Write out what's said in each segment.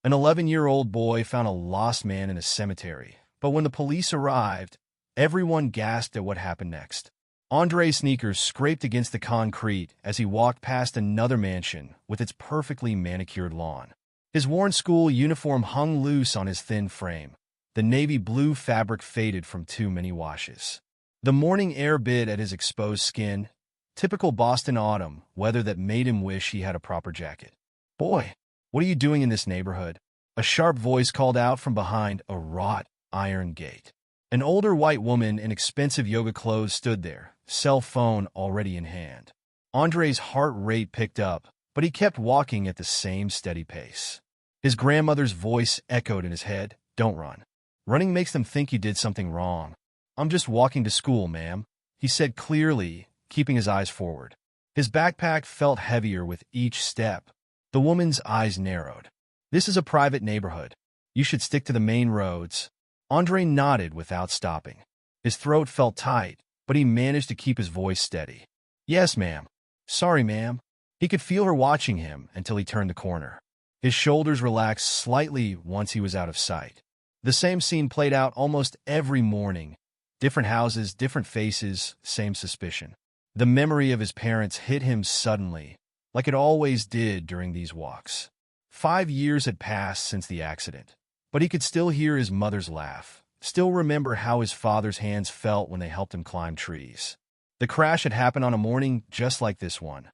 An 11-year-old boy found a lost man in a cemetery, but when the police arrived, everyone gasped at what happened next. Andre's sneakers scraped against the concrete as he walked past another mansion with its perfectly manicured lawn. His worn school uniform hung loose on his thin frame. The navy blue fabric faded from too many washes. The morning air bit at his exposed skin, typical Boston autumn weather that made him wish he had a proper jacket. "Boy, what are you doing in this neighborhood?" A sharp voice called out from behind a wrought iron gate. An older white woman in expensive yoga clothes stood there, cell phone already in hand. Andre's heart rate picked up, but he kept walking at the same steady pace. His grandmother's voice echoed in his head, "Don't run. Running makes them think you did something wrong." "I'm just walking to school, ma'am," he said clearly, keeping his eyes forward. His backpack felt heavier with each step. The woman's eyes narrowed. "This is a private neighborhood. You should stick to the main roads." Andre nodded without stopping. His throat felt tight, but he managed to keep his voice steady. "Yes, ma'am. Sorry, ma'am." He could feel her watching him until he turned the corner. His shoulders relaxed slightly once he was out of sight. The same scene played out almost every morning. Different houses, different faces, same suspicion. The memory of his parents hit him suddenly, like it always did during these walks. 5 years had passed since the accident, but he could still hear his mother's laugh, still remember how his father's hands felt when they helped him climb trees. The crash had happened on a morning just like this one.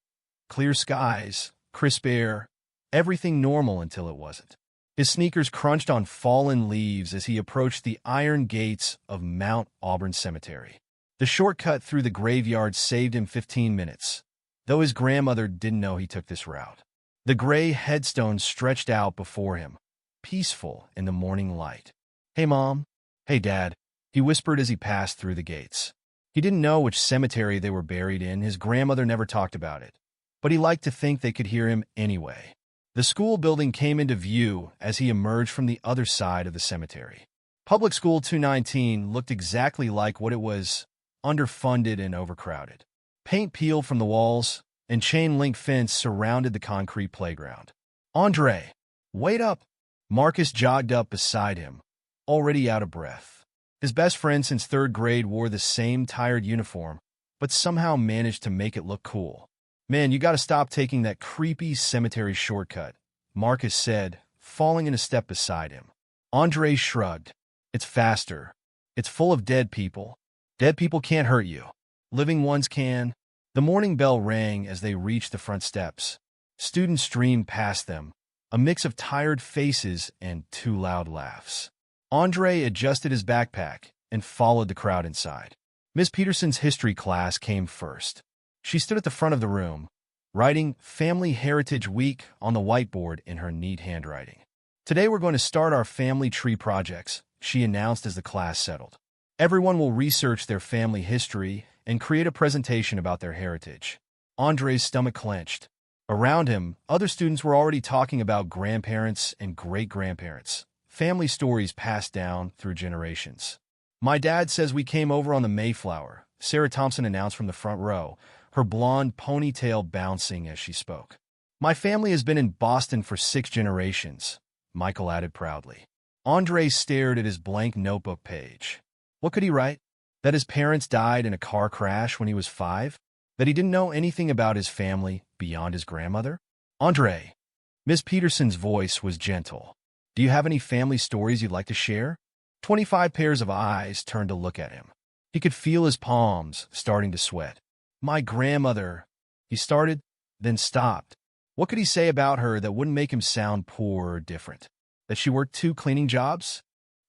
Clear skies, crisp air, everything normal until it wasn't. His sneakers crunched on fallen leaves as he approached the iron gates of Mount Auburn Cemetery. The shortcut through the graveyard saved him 15 minutes, though his grandmother didn't know he took this route. The gray headstone stretched out before him, peaceful in the morning light. "Hey, Mom." "Hey, Dad," he whispered as he passed through the gates. He didn't know which cemetery they were buried in. His grandmother never talked about it, but he liked to think they could hear him anyway. The school building came into view as he emerged from the other side of the cemetery. Public School 219 looked exactly like what it was, underfunded and overcrowded. Paint peeled from the walls, and chain-link fence surrounded the concrete playground. "Andre, wait up!" Marcus jogged up beside him, already out of breath. His best friend since 3rd grade wore the same tired uniform, but somehow managed to make it look cool. "Man, you gotta stop taking that creepy cemetery shortcut," Marcus said, falling in a step beside him. Andre shrugged. "It's faster. It's full of dead people. Dead people can't hurt you. Living ones can." The morning bell rang as they reached the front steps. Students streamed past them, a mix of tired faces and 2 loud laughs. Andre adjusted his backpack and followed the crowd inside. Miss Peterson's history class came first. She stood at the front of the room, writing Family Heritage Week on the whiteboard in her neat handwriting. "Today we're going to start our family tree projects," she announced as the class settled. "Everyone will research their family history and create a presentation about their heritage." Andre's stomach clenched. Around him, other students were already talking about grandparents and great-grandparents, family stories passed down through generations. "My dad says we came over on the Mayflower," Sarah Thompson announced from the front row, her blonde ponytail bouncing as she spoke. "My family has been in Boston for 6 generations," Michael added proudly. Andre stared at his blank notebook page. What could he write? That his parents died in a car crash when he was 5? That he didn't know anything about his family beyond his grandmother? "Andre." Miss Peterson's voice was gentle. "Do you have any family stories you'd like to share?" 25 pairs of eyes turned to look at him. He could feel his palms starting to sweat. "My grandmother," he started, then stopped. What could he say about her that wouldn't make him sound poor or different? That she worked 2 cleaning jobs?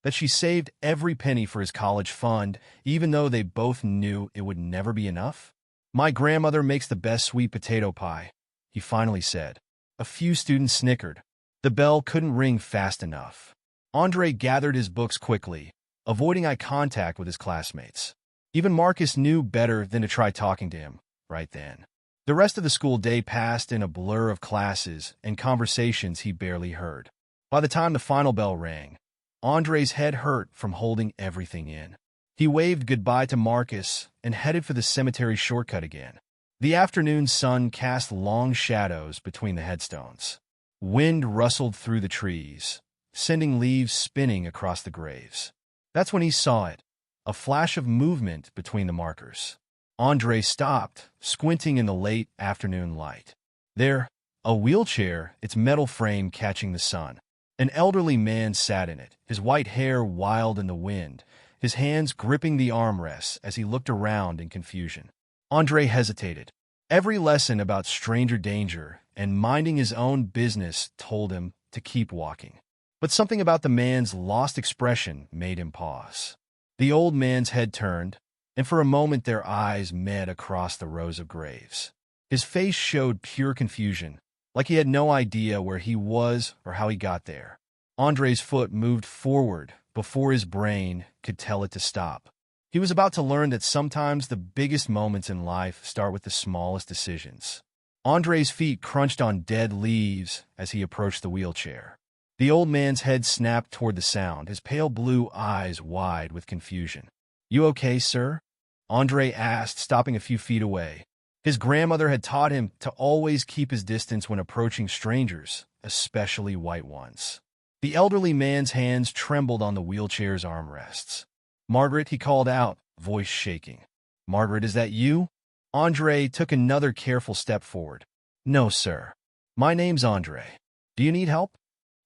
That she saved every penny for his college fund, even though they both knew it would never be enough? "My grandmother makes the best sweet potato pie," he finally said. A few students snickered. The bell couldn't ring fast enough. Andre gathered his books quickly, avoiding eye contact with his classmates. Even Marcus knew better than to try talking to him right then. The rest of the school day passed in a blur of classes and conversations he barely heard. By the time the final bell rang, Andre's head hurt from holding everything in. He waved goodbye to Marcus and headed for the cemetery shortcut again. The afternoon sun cast long shadows between the headstones. Wind rustled through the trees, sending leaves spinning across the graves. That's when he saw it, a flash of movement between the markers. Andre stopped, squinting in the late afternoon light. There, a wheelchair, its metal frame catching the sun. An elderly man sat in it, his white hair wild in the wind, his hands gripping the armrests as he looked around in confusion. Andre hesitated. Every lesson about stranger danger and minding his own business told him to keep walking. But something about the man's lost expression made him pause. The old man's head turned, and for a moment their eyes met across the rows of graves. His face showed pure confusion, like he had no idea where he was or how he got there. Andre's foot moved forward before his brain could tell it to stop. He was about to learn that sometimes the biggest moments in life start with the smallest decisions. Andre's feet crunched on dead leaves as he approached the wheelchair. The old man's head snapped toward the sound, his pale blue eyes wide with confusion. "You okay, sir?" Andre asked, stopping a few feet away. His grandmother had taught him to always keep his distance when approaching strangers, especially white ones. The elderly man's hands trembled on the wheelchair's armrests. "Margaret," he called out, voice shaking. "Margaret, is that you?" Andre took another careful step forward. "No, sir. My name's Andre. Do you need help?"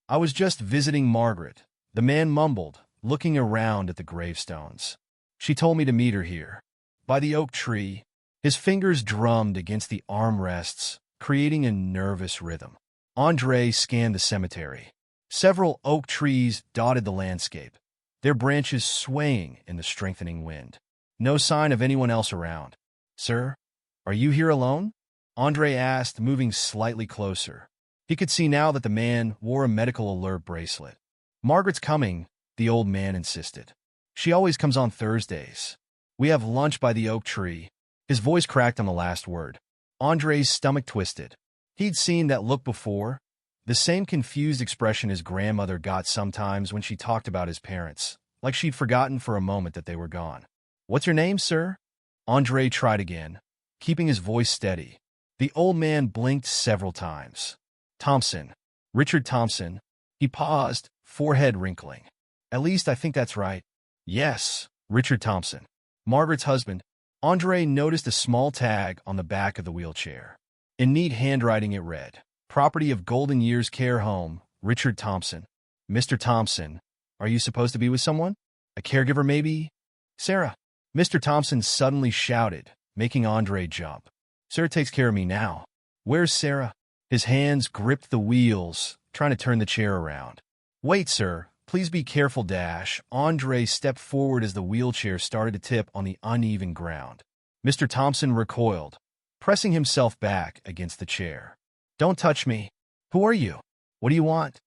"I was just visiting Margaret," the man mumbled, looking around at the gravestones. "She told me to meet her here, by the oak tree." His fingers drummed against the armrests, creating a nervous rhythm. Andre scanned the cemetery. Several oak trees dotted the landscape, their branches swaying in the strengthening wind. No sign of anyone else around. "Sir, are you here alone?" Andre asked, moving slightly closer. He could see now that the man wore a medical alert bracelet. "Margaret's coming," the old man insisted. "She always comes on Thursdays. We have lunch by the oak tree." His voice cracked on the last word. Andre's stomach twisted. He'd seen that look before, the same confused expression his grandmother got sometimes when she talked about his parents, like she'd forgotten for a moment that they were gone. "What's your name, sir?" Andre tried again, keeping his voice steady. The old man blinked several times. "Thompson. Richard Thompson." He paused, forehead wrinkling. "At least I think that's right." "Yes, Richard Thompson. Margaret's husband." Andre noticed a small tag on the back of the wheelchair. In neat handwriting it read, "Property of Golden Years Care Home, Richard Thompson." "Mr. Thompson, are you supposed to be with someone? A caregiver, maybe?" "Sarah." Mr. Thompson suddenly shouted, making Andre jump. "Sarah takes care of me now." "Where's Sarah?" His hands gripped the wheels, trying to turn the chair around. "Wait, sir. Please be careful, Dash." Andre stepped forward as the wheelchair started to tip on the uneven ground. Mr. Thompson recoiled, pressing himself back against the chair. "Don't touch me." "Who are you? What do you want?"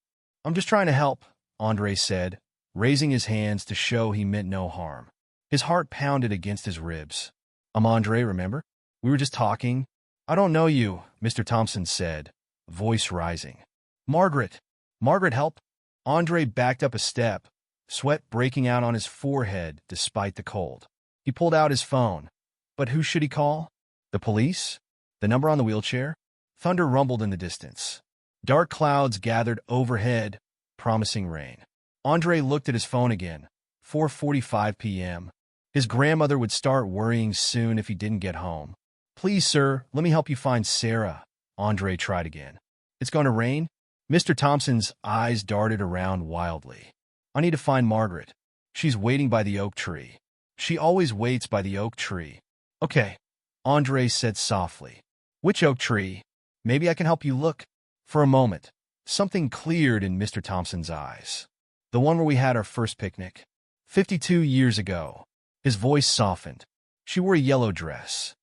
"I'm just trying to help," Andre said, raising his hands to show he meant no harm. His heart pounded against his ribs. "I'm Andre, remember? We were just talking." "I don't know you," Mr. Thompson said, voice rising. "Margaret. Margaret, help." Andre backed up a step, sweat breaking out on his forehead despite the cold. He pulled out his phone. But who should he call? The police? The number on the wheelchair? Thunder rumbled in the distance. Dark clouds gathered overhead, promising rain. Andre looked at his phone again. 4:45 p.m. His grandmother would start worrying soon if he didn't get home. "Please, sir, let me help you find Sarah." Andre tried again. "It's going to rain?" Mr. Thompson's eyes darted around wildly. "I need to find Margaret. She's waiting by the oak tree. She always waits by the oak tree." "Okay," Andre said softly. "Which oak tree? Maybe I can help you look." For a moment, something cleared in Mr. Thompson's eyes. "The one where we had our first picnic. 52 years ago." His voice softened. "She wore a yellow dress.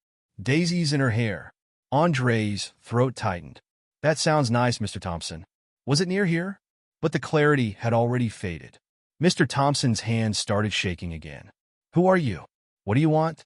Daisies in her hair." Andre's throat tightened. "That sounds nice, Mr. Thompson. Was it near here?" But the clarity had already faded. Mr. Thompson's hands started shaking again. "Who are you? What do you want?"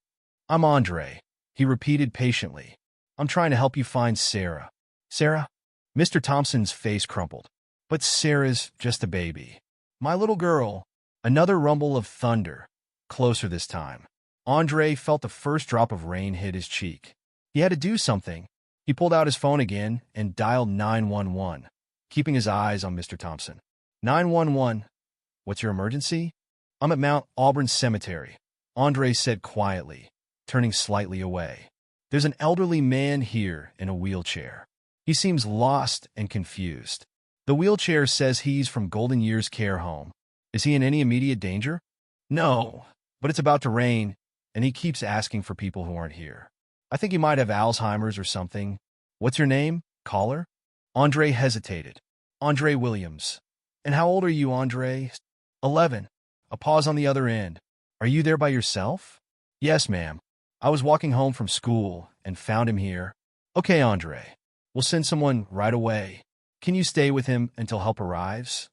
"I'm Andre," he repeated patiently. "I'm trying to help you find Sarah." "Sarah?" Mr. Thompson's face crumpled. "But Sarah's just a baby. My little girl." Another rumble of thunder, closer this time. Andre felt the first drop of rain hit his cheek. He had to do something. He pulled out his phone again and dialed 911. keeping his eyes on Mr. Thompson. 911. What's your emergency? I'm at Mount Auburn Cemetery, Andre said quietly, turning slightly away. There's an elderly man here in a wheelchair. He seems lost and confused. The wheelchair says he's from Golden Years Care Home. Is he in any immediate danger? No, but it's about to rain, and he keeps asking for people who aren't here. I think he might have Alzheimer's or something. What's your name, caller? Andre hesitated. Andre Williams. And how old are you, Andre? 11. A pause on the other end. Are you there by yourself? Yes, ma'am. I was walking home from school and found him here. Okay, Andre. We'll send someone right away. Can you stay with him until help arrives?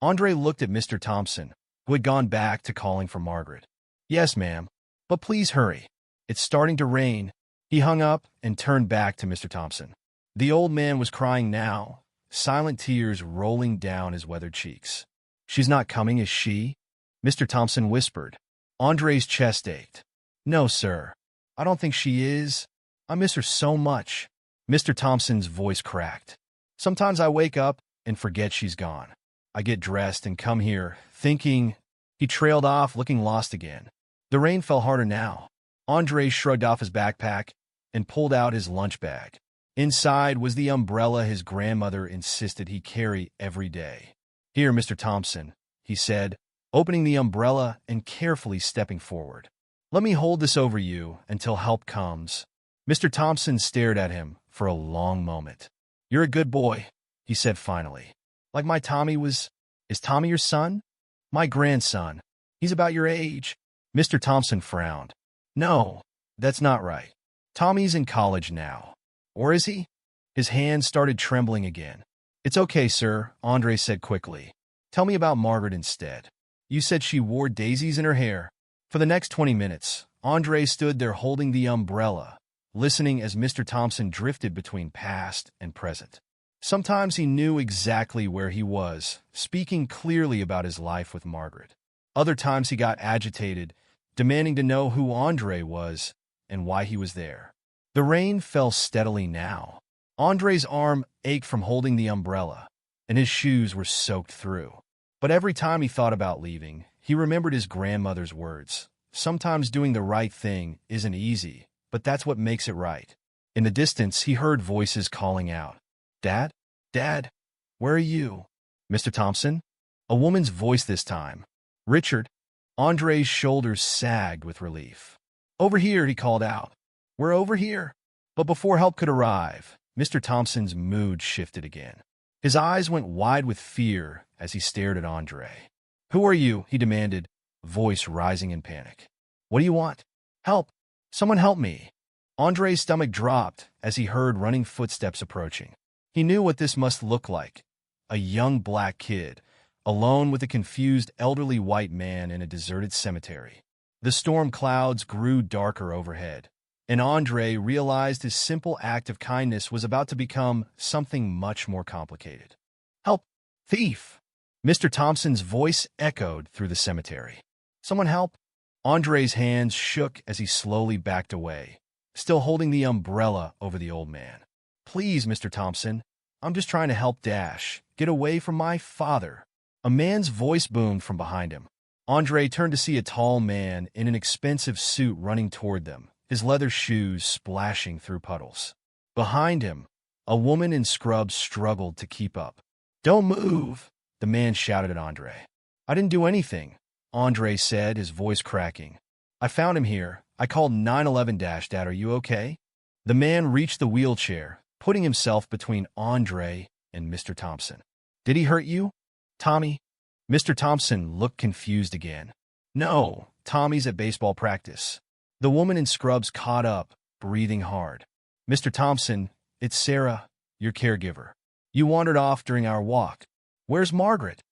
Andre looked at Mr. Thompson, who had gone back to calling for Margaret. Yes, ma'am. But please hurry. It's starting to rain. He hung up and turned back to Mr. Thompson. The old man was crying now, silent tears rolling down his weathered cheeks. She's not coming, is she? Mr. Thompson whispered. Andre's chest ached. No, sir. I don't think she is. I miss her so much. Mr. Thompson's voice cracked. Sometimes I wake up and forget she's gone. I get dressed and come here, thinking. He trailed off, looking lost again. The rain fell harder now. Andre shrugged off his backpack and pulled out his lunch bag. Inside was the umbrella his grandmother insisted he carry every day. Here, Mr. Thompson, he said, opening the umbrella and carefully stepping forward. Let me hold this over you until help comes. Mr. Thompson stared at him for a long moment. You're a good boy, he said finally. Like my Tommy was. Is Tommy your son? My grandson. He's about your age. Mr. Thompson frowned. No, that's not right. Tommy's in college now. Or is he? His hands started trembling again. It's okay, sir, Andre said quickly. Tell me about Margaret instead. You said she wore daisies in her hair. For the next 20 minutes, Andre stood there holding the umbrella, listening as Mr. Thompson drifted between past and present. Sometimes he knew exactly where he was, speaking clearly about his life with Margaret. Other times he got agitated, demanding to know who Andre was and why he was there. The rain fell steadily now. Andre's arm ached from holding the umbrella, and his shoes were soaked through. But every time he thought about leaving, he remembered his grandmother's words. Sometimes doing the right thing isn't easy, but that's what makes it right. In the distance, he heard voices calling out. Dad? Dad? Where are you? Mr. Thompson? A woman's voice this time. Richard? Andre's shoulders sagged with relief. Over here, he called out. We're over here. But before help could arrive, Mr. Thompson's mood shifted again. His eyes went wide with fear as he stared at Andre. Who are you? He demanded, voice rising in panic. What do you want? Help! Someone help me! Andre's stomach dropped as he heard running footsteps approaching. He knew what this must look like. A young black kid, alone with a confused elderly white man in a deserted cemetery. The storm clouds grew darker overhead, and Andre realized his simple act of kindness was about to become something much more complicated. Help! Thief! Mr. Thompson's voice echoed through the cemetery. Someone help! Andre's hands shook as he slowly backed away, still holding the umbrella over the old man. Please, Mr. Thompson, I'm just trying to help Dash get away from my father. A man's voice boomed from behind him. Andre turned to see a tall man in an expensive suit running toward them, his leather shoes splashing through puddles. Behind him, a woman in scrubs struggled to keep up. Don't move, the man shouted at Andre. I didn't do anything, Andre said, his voice cracking. I found him here. I called 911. Dad, are you okay? The man reached the wheelchair, putting himself between Andre and Mr. Thompson. Did he hurt you? Tommy? Mr. Thompson looked confused again. No, Tommy's at baseball practice. The woman in scrubs caught up, breathing hard. Mr. Thompson, it's Sarah, your caregiver. You wandered off during our walk. Where's Margaret?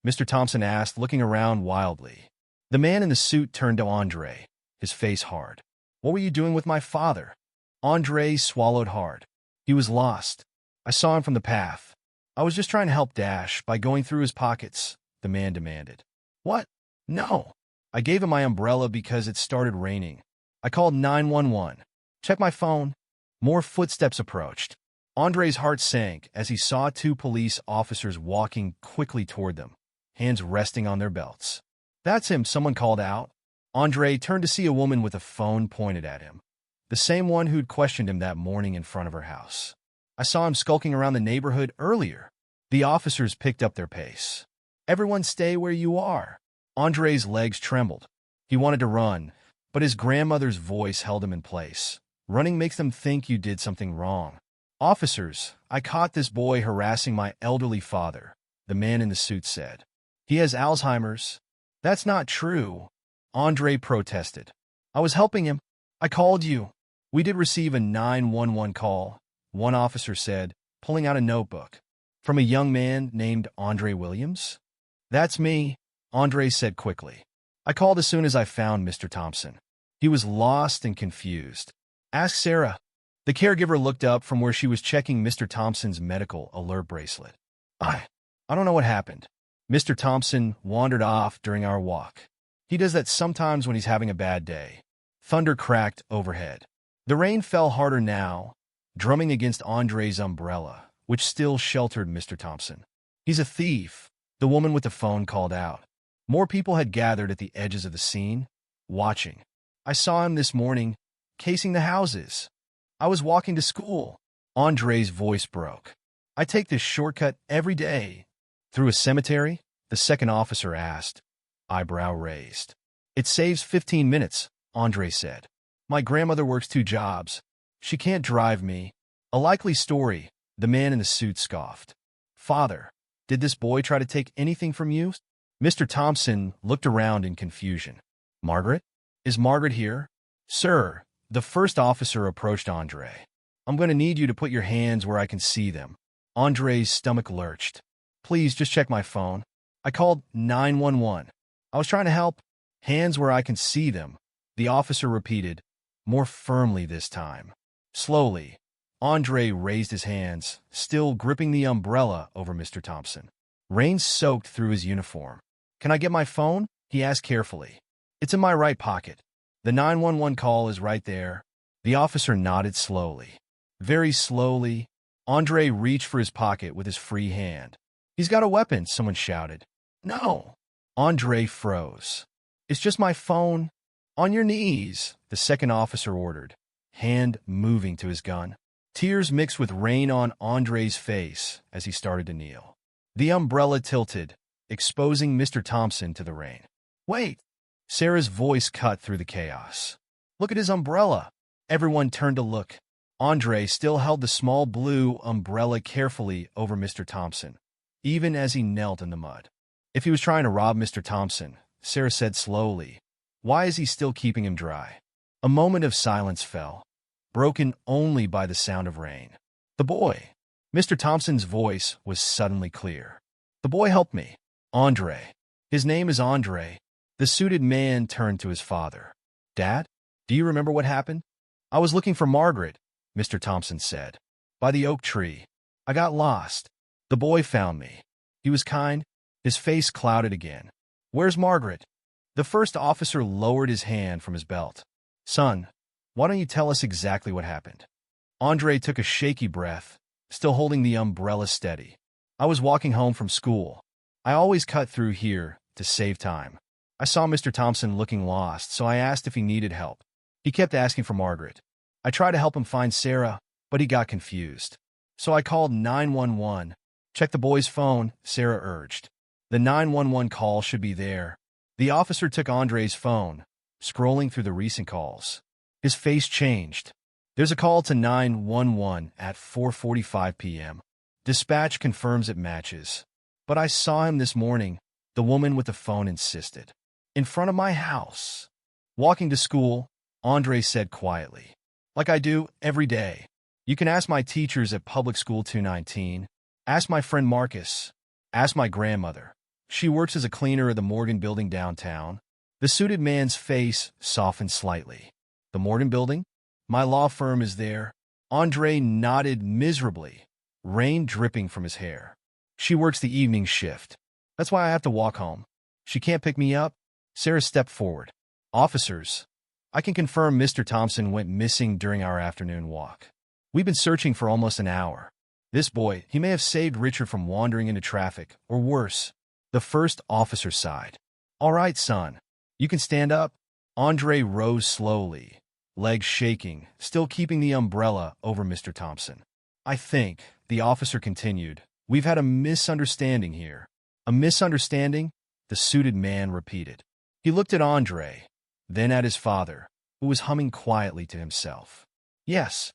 Mr. Thompson asked, looking around wildly. The man in the suit turned to Andre, his face hard. What were you doing with my father? Andre swallowed hard. He was lost. I saw him from the path. I was just trying to help Dash by going through his pockets, the man demanded. What? No. I gave him my umbrella because it started raining. I called 911. Check my phone. More footsteps approached. Andre's heart sank as he saw two police officers walking quickly toward them, hands resting on their belts. "That's him," someone called out. Andre turned to see a woman with a phone pointed at him, the same one who'd questioned him that morning in front of her house. "I saw him skulking around the neighborhood earlier." The officers picked up their pace. "Everyone stay where you are." Andre's legs trembled. He wanted to run, but his grandmother's voice held him in place. "Running makes them think you did something wrong." "Officers, I caught this boy harassing my elderly father," the man in the suit said. "He has Alzheimer's." "That's not true," Andre protested. "I was helping him. I called you." "We did receive a 911 call," one officer said, pulling out a notebook. "From a young man named Andre Williams?" "That's me," Andre said quickly. "I called as soon as I found Mr. Thompson. He was lost and confused. Ask Sarah." The caregiver looked up from where she was checking Mr. Thompson's medical alert bracelet. I don't know what happened. Mr. Thompson wandered off during our walk. He does that sometimes when he's having a bad day." Thunder cracked overhead. The rain fell harder now, drumming against Andre's umbrella, which still sheltered Mr. Thompson. "He's a thief," the woman with the phone called out. More people had gathered at the edges of the scene, watching. "I saw him this morning, casing the houses. I was walking to school." Andre's voice broke. "I take this shortcut every day." "Through a cemetery?" the second officer asked, eyebrow raised. "It saves 15 minutes, Andre said. "My grandmother works 2 jobs. She can't drive me." "A likely story," the man in the suit scoffed. "Father, did this boy try to take anything from you?" Mr. Thompson looked around in confusion. "Margaret? Is Margaret here?" "Sir," the first officer approached Andre. "I'm going to need you to put your hands where I can see them." Andre's stomach lurched. "Please just check my phone. I called 911. I was trying to help." "Hands where I can see them," the officer repeated, more firmly this time. Slowly, Andre raised his hands, still gripping the umbrella over Mr. Thompson. Rain soaked through his uniform. "Can I get my phone?" he asked carefully. "It's in my right pocket. The 911 call is right there." The officer nodded slowly. Very slowly, Andre reached for his pocket with his free hand. "He's got a weapon," someone shouted. "No." Andre froze. "It's just my phone." "On your knees," the second officer ordered, hand moving to his gun. Tears mixed with rain on Andre's face as he started to kneel. The umbrella tilted, exposing Mr. Thompson to the rain. "Wait!" Sarah's voice cut through the chaos. "Look at his umbrella." Everyone turned to look. Andre still held the small blue umbrella carefully over Mr. Thompson, even as he knelt in the mud. "If he was trying to rob Mr. Thompson," Sarah said slowly, "why is he still keeping him dry?" A moment of silence fell, broken only by the sound of rain. "The boy." Mr. Thompson's voice was suddenly clear. "The boy helped me. Andre. His name is Andre." The suited man turned to his father. "Dad, do you remember what happened?" "I was looking for Margaret," Mr. Thompson said. "By the oak tree. I got lost. The boy found me. He was kind." His face clouded again. "Where's Margaret?" The first officer lowered his hand from his belt. "Son, why don't you tell us exactly what happened?" Andre took a shaky breath, still holding the umbrella steady. "I was walking home from school. I always cut through here to save time. I saw Mr. Thompson looking lost, so I asked if he needed help. He kept asking for Margaret. I tried to help him find Sarah, but he got confused. So I called 911. "Check the boy's phone," Sarah urged. "The 911 call should be there." The officer took Andre's phone, scrolling through the recent calls. His face changed. "There's a call to 911 at 4:45 p.m. Dispatch confirms it matches. But I saw him this morning," the woman with the phone insisted. "In front of my house. Walking to school," Andre said quietly. "Like I do every day. You can ask my teachers at Public School 219. Ask my friend Marcus. Ask my grandmother. She works as a cleaner at the Morgan Building downtown." The suited man's face softened slightly. "The Morgan Building? My law firm is there." Andre nodded miserably, rain dripping from his hair. "She works the evening shift. That's why I have to walk home. She can't pick me up." Sarah stepped forward. "Officers, I can confirm Mr. Thompson went missing during our afternoon walk. We've been searching for almost an hour. This boy, he may have saved Richard from wandering into traffic, or worse. The first officer sighed. All right, son. You can stand up. Andre rose slowly, legs shaking, still keeping the umbrella over Mr. Thompson. I think, the officer continued, we've had a misunderstanding here. A misunderstanding? The suited man repeated. He looked at Andre, then at his father, who was humming quietly to himself. Yes,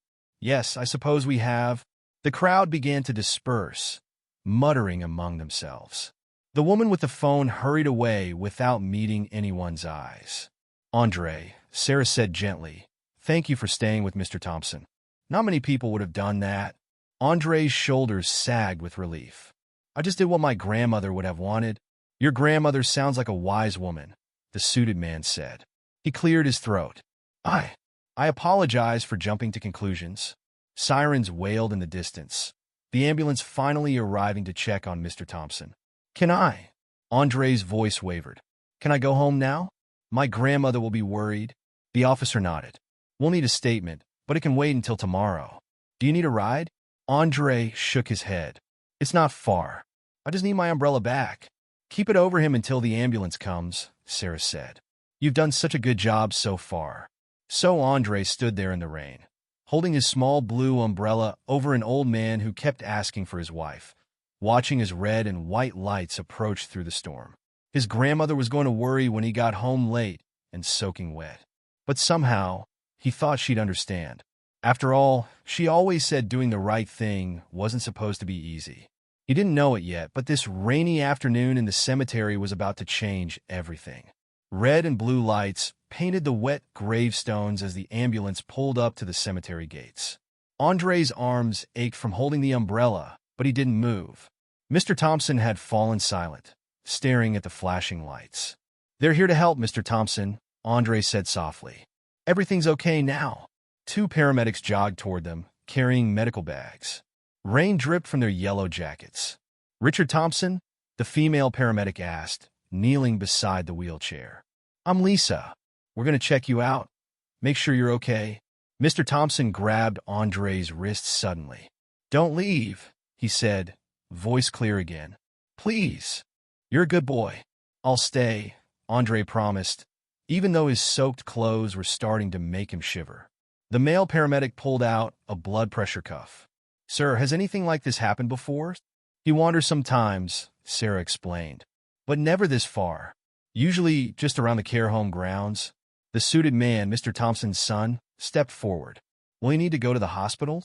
I suppose we have. The crowd began to disperse, muttering among themselves. The woman with the phone hurried away without meeting anyone's eyes. Andre, Sarah said gently, thank you for staying with Mr. Thompson. Not many people would have done that. Andre's shoulders sagged with relief. I just did what my grandmother would have wanted. Your grandmother sounds like a wise woman, the suited man said. He cleared his throat. I apologize for jumping to conclusions. Sirens wailed in the distance, the ambulance finally arriving to check on Mr. Thompson. Can I? Andre's voice wavered. Can I go home now? My grandmother will be worried. The officer nodded. We'll need a statement, but it can wait until tomorrow. Do you need a ride? Andre shook his head. It's not far. I just need my umbrella back. Keep it over him until the ambulance comes, Sarah said. You've done such a good job so far. So Andre stood there in the rain, holding his small blue umbrella over an old man who kept asking for his wife, watching as red and white lights approached through the storm. His grandmother was going to worry when he got home late and soaking wet. But somehow, he thought she'd understand. After all, she always said doing the right thing wasn't supposed to be easy. He didn't know it yet, but this rainy afternoon in the cemetery was about to change everything. Red and blue lights painted the wet gravestones as the ambulance pulled up to the cemetery gates. Andre's arms ached from holding the umbrella, but he didn't move. Mr. Thompson had fallen silent, staring at the flashing lights. They're here to help, Mr. Thompson, Andre said softly. Everything's okay now. Two paramedics jogged toward them, carrying medical bags. Rain dripped from their yellow jackets. Richard Thompson? The female paramedic asked, kneeling beside the wheelchair. I'm Lisa. We're going to check you out. Make sure you're okay. Mr. Thompson grabbed Andre's wrist suddenly. Don't leave, he said, voice clear again. Please. You're a good boy. I'll stay, Andre promised, even though his soaked clothes were starting to make him shiver. The male paramedic pulled out a blood pressure cuff. Sir, has anything like this happened before? He wanders sometimes, Sarah explained, but never this far. Usually just around the care home grounds. The suited man, Mr. Thompson's son, stepped forward. Will he need to go to the hospital?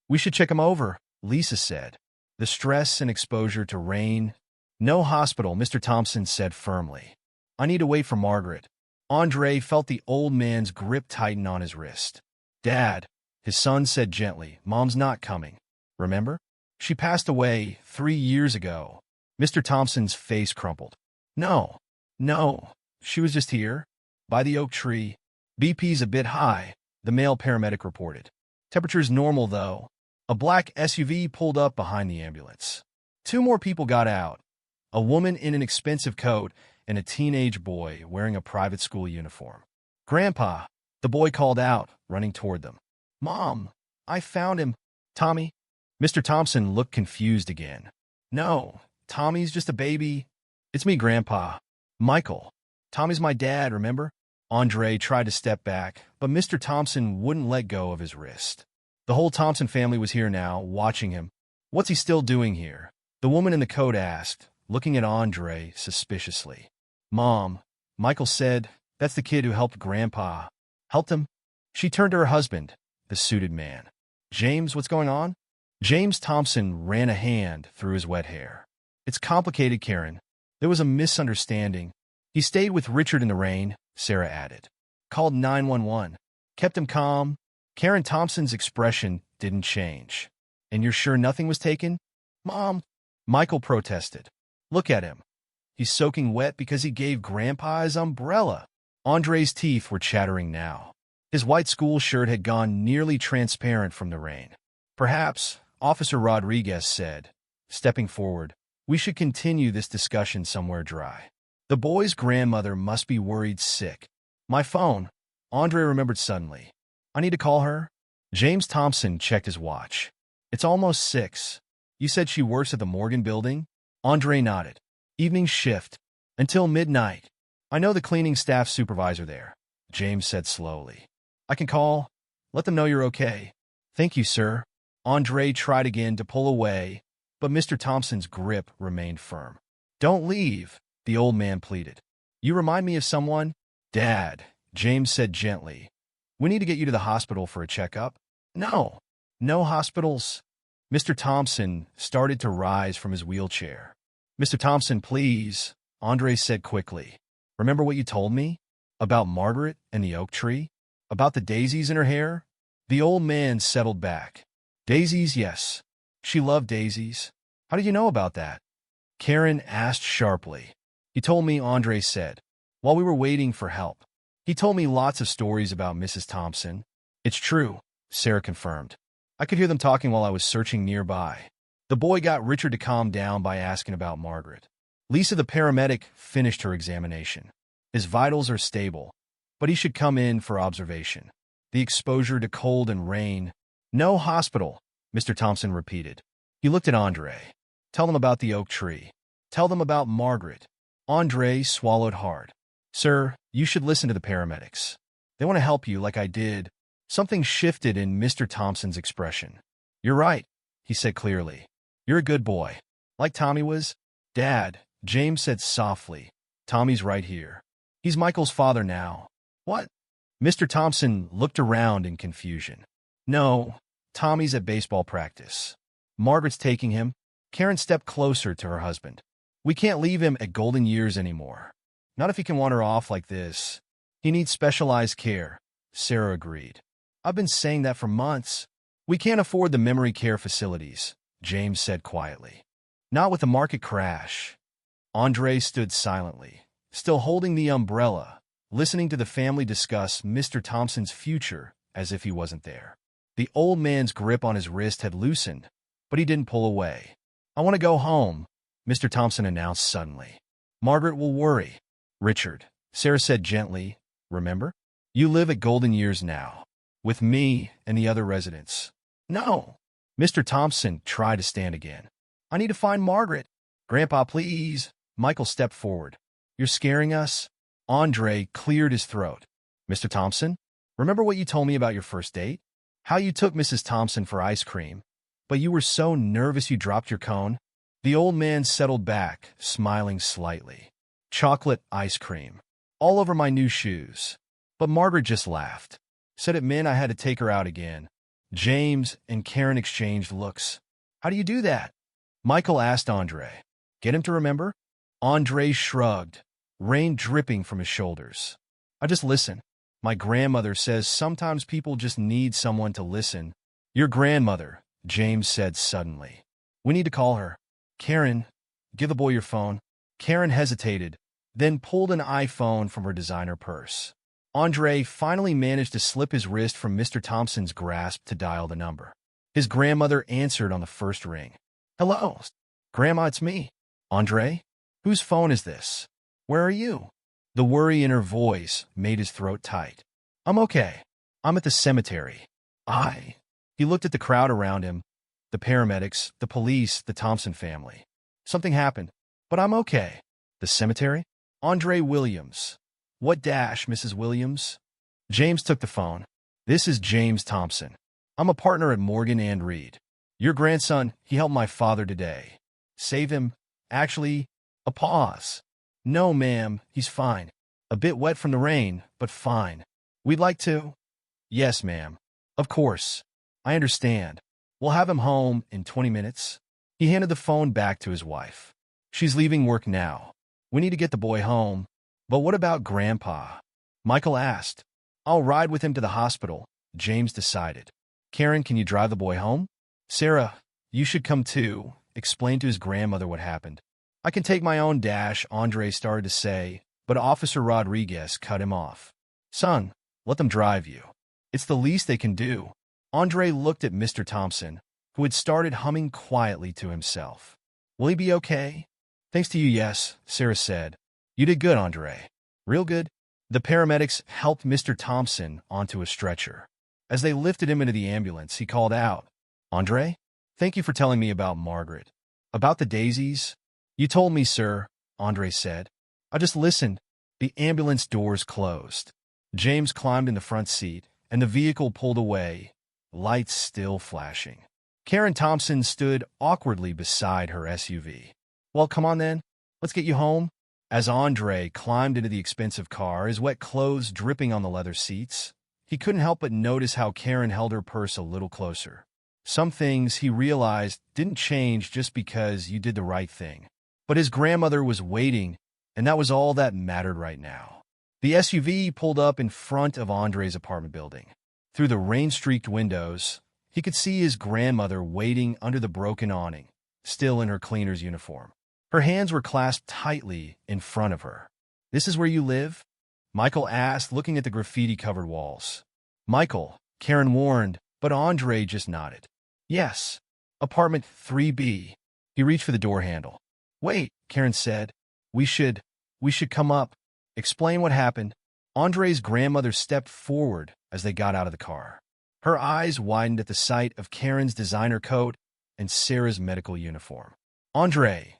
We should check him over, Lisa said. The stress and exposure to rain. No hospital, Mr. Thompson said firmly. I need to wait for Margaret. Andre felt the old man's grip tighten on his wrist. Dad, his son said gently, Mom's not coming. Remember? She passed away 3 years ago. Mr. Thompson's face crumpled. No, she was just here, by the oak tree. BP's a bit high, the male paramedic reported. Temperature's normal, though. A black SUV pulled up behind the ambulance. 2 more people got out. A woman in an expensive coat and a teenage boy wearing a private school uniform. Grandpa, the boy called out, running toward them. Mom, I found him. Tommy? Mr. Thompson looked confused again. No, Tommy's just a baby. It's me, Grandpa. Michael. Tommy's my dad, remember? Andre tried to step back, but Mr. Thompson wouldn't let go of his wrist. The whole Thompson family was here now, watching him. What's he still doing here? The woman in the coat asked, looking at Andre suspiciously. Mom, Michael said, that's the kid who helped Grandpa. Helped him? She turned to her husband, the suited man. James, what's going on? James Thompson ran a hand through his wet hair. It's complicated, Karen. There was a misunderstanding. He stayed with Richard in the rain, Sarah added. Called 911. Kept him calm. Karen Thompson's expression didn't change. And you're sure nothing was taken? Mom, Michael protested. Look at him. He's soaking wet because he gave Grandpa his umbrella. Andre's teeth were chattering now. His white school shirt had gone nearly transparent from the rain. Perhaps, Officer Rodriguez said, stepping forward, we should continue this discussion somewhere dry. The boy's grandmother must be worried sick. My phone, Andre remembered suddenly. I need to call her. James Thompson checked his watch. It's almost 6. You said she works at the Morgan building? Andre nodded. Evening shift. Until midnight. I know the cleaning staff supervisor there, James said slowly. I can call. Let them know you're okay. Thank you, sir. Andre tried again to pull away, but Mr. Thompson's grip remained firm. Don't leave, the old man pleaded. You remind me of someone? Dad, James said gently. We need to get you to the hospital for a checkup. No. No hospitals. Mr. Thompson started to rise from his wheelchair. Mr. Thompson, please, Andre said quickly. Remember what you told me? About Margaret and the oak tree? About the daisies in her hair? The old man settled back. Daisies, yes. She loved daisies. How did you know about that? Karen asked sharply. He told me, Andre said, while we were waiting for help. He told me lots of stories about Mrs. Thompson. It's true, Sarah confirmed. I could hear them talking while I was searching nearby. The boy got Richard to calm down by asking about Margaret. Lisa, the paramedic, finished her examination. His vitals are stable, but he should come in for observation. The exposure to cold and rain. No hospital, Mr. Thompson repeated. He looked at Andre. Tell them about the oak tree. Tell them about Margaret. Andre swallowed hard. Sir, you should listen to the paramedics. They want to help you like I did. Something shifted in Mr. Thompson's expression. You're right, he said clearly. You're a good boy. Like Tommy was? Dad, James said softly. Tommy's right here. He's Michael's father now. What? Mr. Thompson looked around in confusion. No, Tommy's at baseball practice. Margaret's taking him. Karen stepped closer to her husband. We can't leave him at Golden Years anymore. Not if he can wander off like this. He needs specialized care, Sarah agreed. I've been saying that for months. We can't afford the memory care facilities, James said quietly. Not with the market crash. Andre stood silently, still holding the umbrella, listening to the family discuss Mr. Thompson's future as if he wasn't there. The old man's grip on his wrist had loosened, but he didn't pull away. I want to go home, Mr. Thompson announced suddenly. Margaret will worry. Richard, Sarah said gently, remember? You live at Golden Years now, with me and the other residents. No. Mr. Thompson tried to stand again. I need to find Margaret. Grandpa, please. Michael stepped forward. You're scaring us? Andre cleared his throat. Mr. Thompson, remember what you told me about your first date? How you took Mrs. Thompson for ice cream, but you were so nervous you dropped your cone? The old man settled back, smiling slightly. Chocolate ice cream, all over my new shoes. But Margaret just laughed. Said it meant I had to take her out again. James and Karen exchanged looks. How do you do that? Michael asked Andre. Get him to remember? Andre shrugged, rain dripping from his shoulders. I just listen. My grandmother says sometimes people just need someone to listen. Your grandmother, James said suddenly. We need to call her. Karen, give the boy your phone. Karen hesitated, then pulled an iPhone from her designer purse. Andre finally managed to slip his wrist from Mr. Thompson's grasp to dial the number. His grandmother answered on the first ring. Hello. Grandma, it's me. Andre? Whose phone is this? Where are you? The worry in her voice made his throat tight. I'm okay. I'm at the cemetery. He looked at the crowd around him, the paramedics, the police, the Thompson family. Something happened, but I'm okay. The cemetery? Andre Williams. What dash, Mrs. Williams? James took the phone. This is James Thompson. I'm a partner at Morgan and Reed. Your grandson, he helped my father today. Save him. Actually, a pause. No, ma'am, he's fine. A bit wet from the rain, but fine. We'd like to. Yes, ma'am. Of course. I understand. We'll have him home in 20 minutes. He handed the phone back to his wife. She's leaving work now. We need to get the boy home. But what about Grandpa? Michael asked. I'll ride with him to the hospital, James decided. Karen, can you drive the boy home? Sarah, you should come too. Explain to his grandmother what happened. I can take my own dash, Andre started to say, but Officer Rodriguez cut him off. Son, let them drive you. It's the least they can do. Andre looked at Mr. Thompson, who had started humming quietly to himself. Will he be okay? Thanks to you, yes, Sarah said. You did good, Andre. Real good. The paramedics helped Mr. Thompson onto a stretcher. As they lifted him into the ambulance, he called out, "Andre? Thank you for telling me about Margaret. About the daisies?" "You told me, sir," Andre said. "I just listened." The ambulance doors closed. James climbed in the front seat, and the vehicle pulled away, lights still flashing. Karen Thompson stood awkwardly beside her SUV. "Well, come on then. Let's get you home." As Andre climbed into the expensive car, his wet clothes dripping on the leather seats, he couldn't help but notice how Karen held her purse a little closer. Some things, he realized, didn't change just because you did the right thing. But his grandmother was waiting, and that was all that mattered right now. The SUV pulled up in front of Andre's apartment building. Through the rain-streaked windows, he could see his grandmother waiting under the broken awning, still in her cleaner's uniform. Her hands were clasped tightly in front of her. "This is where you live?" Michael asked, looking at the graffiti-covered walls. "Michael," Karen warned, but Andre just nodded. "Yes, apartment 3B. He reached for the door handle. "Wait," Karen said. We should come up. Explain what happened." Andre's grandmother stepped forward as they got out of the car. Her eyes widened at the sight of Karen's designer coat and Sarah's medical uniform. "Andre."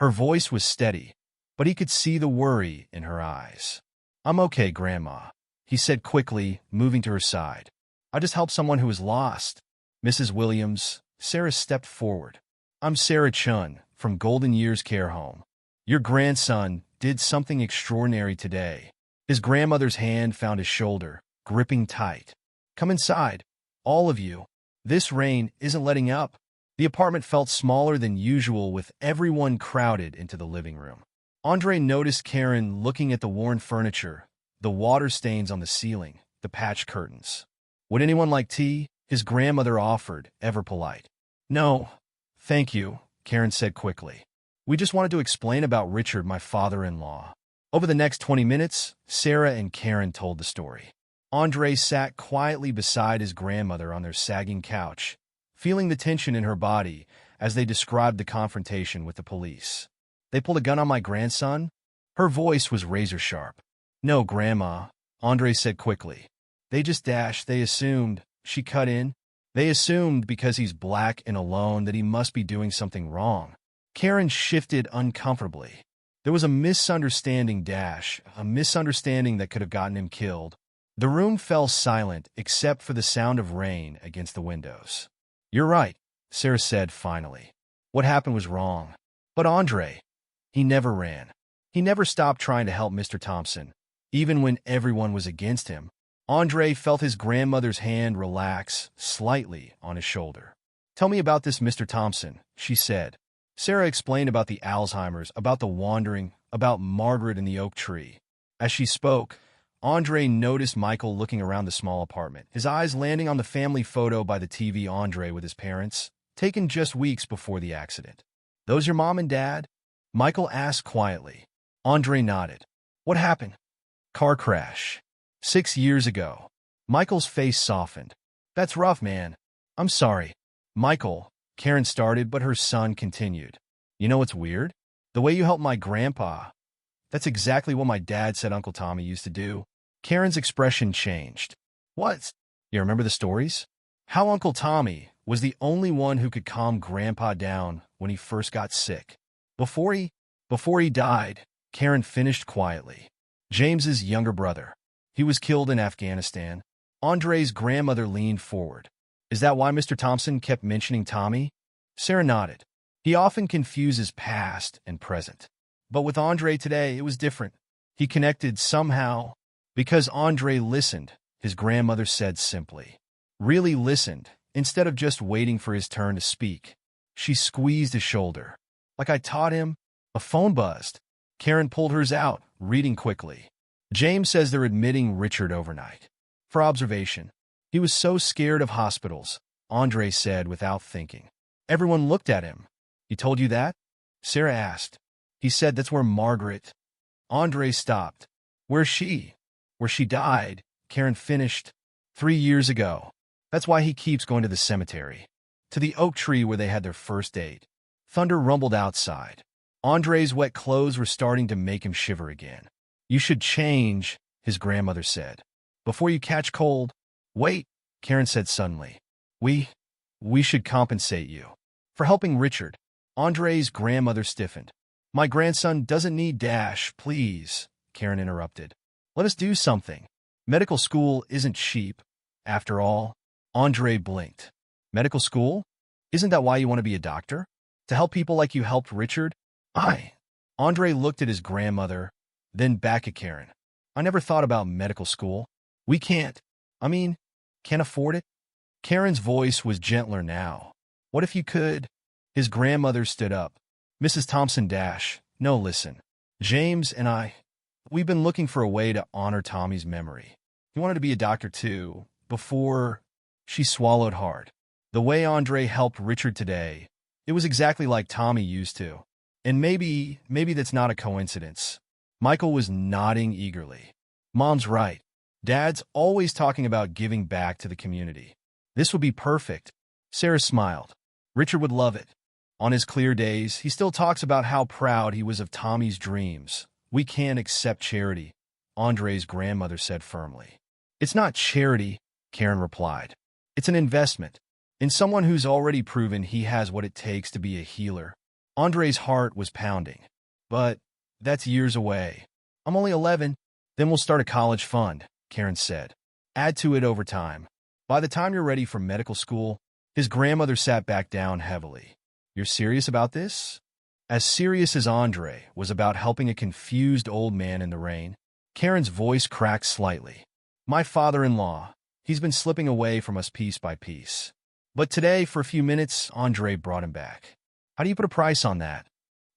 Her voice was steady, but he could see the worry in her eyes. "I'm okay, Grandma," he said quickly, moving to her side. "I just helped someone who was lost." "Mrs. Williams," Sarah stepped forward. "I'm Sarah Chun from Golden Years Care Home. Your grandson did something extraordinary today." His grandmother's hand found his shoulder, gripping tight. "Come inside, all of you. This rain isn't letting up." The apartment felt smaller than usual with everyone crowded into the living room. Andre noticed Karen looking at the worn furniture, the water stains on the ceiling, the patched curtains. "Would anyone like tea?" his grandmother offered, ever polite. "No, thank you," Karen said quickly. "We just wanted to explain about Richard, my father-in-law." Over the next 20 minutes, Sarah and Karen told the story. Andre sat quietly beside his grandmother on their sagging couch, feeling the tension in her body as they described the confrontation with the police. "They pulled a gun on my grandson?" Her voice was razor-sharp. "No, Grandma," Andre said quickly. "They just dashed. They assumed," she cut in. "They assumed because he's black and alone that he must be doing something wrong." Karen shifted uncomfortably. There was a misunderstanding a misunderstanding that could have gotten him killed. The room fell silent except for the sound of rain against the windows. "You're right," Sarah said finally. "What happened was wrong. But Andre, he never ran. He never stopped trying to help Mr. Thompson, even when everyone was against him." Andre felt his grandmother's hand relax slightly on his shoulder. "Tell me about this Mr. Thompson," she said. Sarah explained about the Alzheimer's, about the wandering, about Margaret and the oak tree. As she spoke, Andre noticed Michael looking around the small apartment, his eyes landing on the family photo by the TV Andre with his parents, taken just weeks before the accident. "Those your mom and dad?" Michael asked quietly. Andre nodded. "What happened?" "Car crash. 6 years ago." Michael's face softened. "That's rough, man. I'm sorry." "Michael," Karen started, but her son continued. "You know what's weird? The way you helped my grandpa. That's exactly what my dad said Uncle Tommy used to do." Karen's expression changed. "What? You remember the stories? How Uncle Tommy was the only one who could calm Grandpa down when he first got sick. Before he died," Karen finished quietly. "James's younger brother. He was killed in Afghanistan." Andre's grandmother leaned forward. "Is that why Mr. Thompson kept mentioning Tommy?" Sarah nodded. "He often confuses past and present. But with Andre today, it was different. He connected somehow." "Because Andre listened," his grandmother said simply. "Really listened, instead of just waiting for his turn to speak." She squeezed his shoulder. "Like I taught him." A phone buzzed. Karen pulled hers out, reading quickly. "James says they're admitting Richard overnight. For observation. He was so scared of hospitals," Andre said without thinking. Everyone looked at him. "He told you that?" Sarah asked. "He said that's where Margaret." Andre stopped. "Where's she?" "Where she died," Karen finished. 3 years ago. That's why he keeps going to the cemetery. To the oak tree where they had their first date." Thunder rumbled outside. Andre's wet clothes were starting to make him shiver again. "You should change," his grandmother said. "Before you catch cold." "Wait," Karen said suddenly. We should compensate you. For helping Richard. Andre's grandmother stiffened. My grandson doesn't need dash, please, Karen interrupted. Let us do something. Medical school isn't cheap. After all, Andre blinked. Medical school? Isn't that why you want to be a doctor? To help people like you helped Richard? Andre looked at his grandmother, then back at Karen. I never thought about medical school. We can't afford it? Karen's voice was gentler now. What if you could? His grandmother stood up. Mrs. Thompson Dash, no, listen. James and we've been looking for a way to honor Tommy's memory. He wanted to be a doctor too, before. She swallowed hard. The way Andre helped Richard today, it was exactly like Tommy used to. And maybe that's not a coincidence. Michael was nodding eagerly. Mom's right. Dad's always talking about giving back to the community. This would be perfect. Sarah smiled. Richard would love it. On his clear days, he still talks about how proud he was of Tommy's dreams. We can't accept charity, Andre's grandmother said firmly. It's not charity, Karen replied. It's an investment in someone who's already proven he has what it takes to be a healer. Andre's heart was pounding. But that's years away. I'm only 11. Then we'll start a college fund, Karen said. Add to it over time. By the time you're ready for medical school, his grandmother sat back down heavily. You're serious about this? As serious as Andre was about helping a confused old man in the rain, Karen's voice cracked slightly. My father-in-law, he's been slipping away from us piece by piece. But today, for a few minutes, Andre brought him back. How do you put a price on that?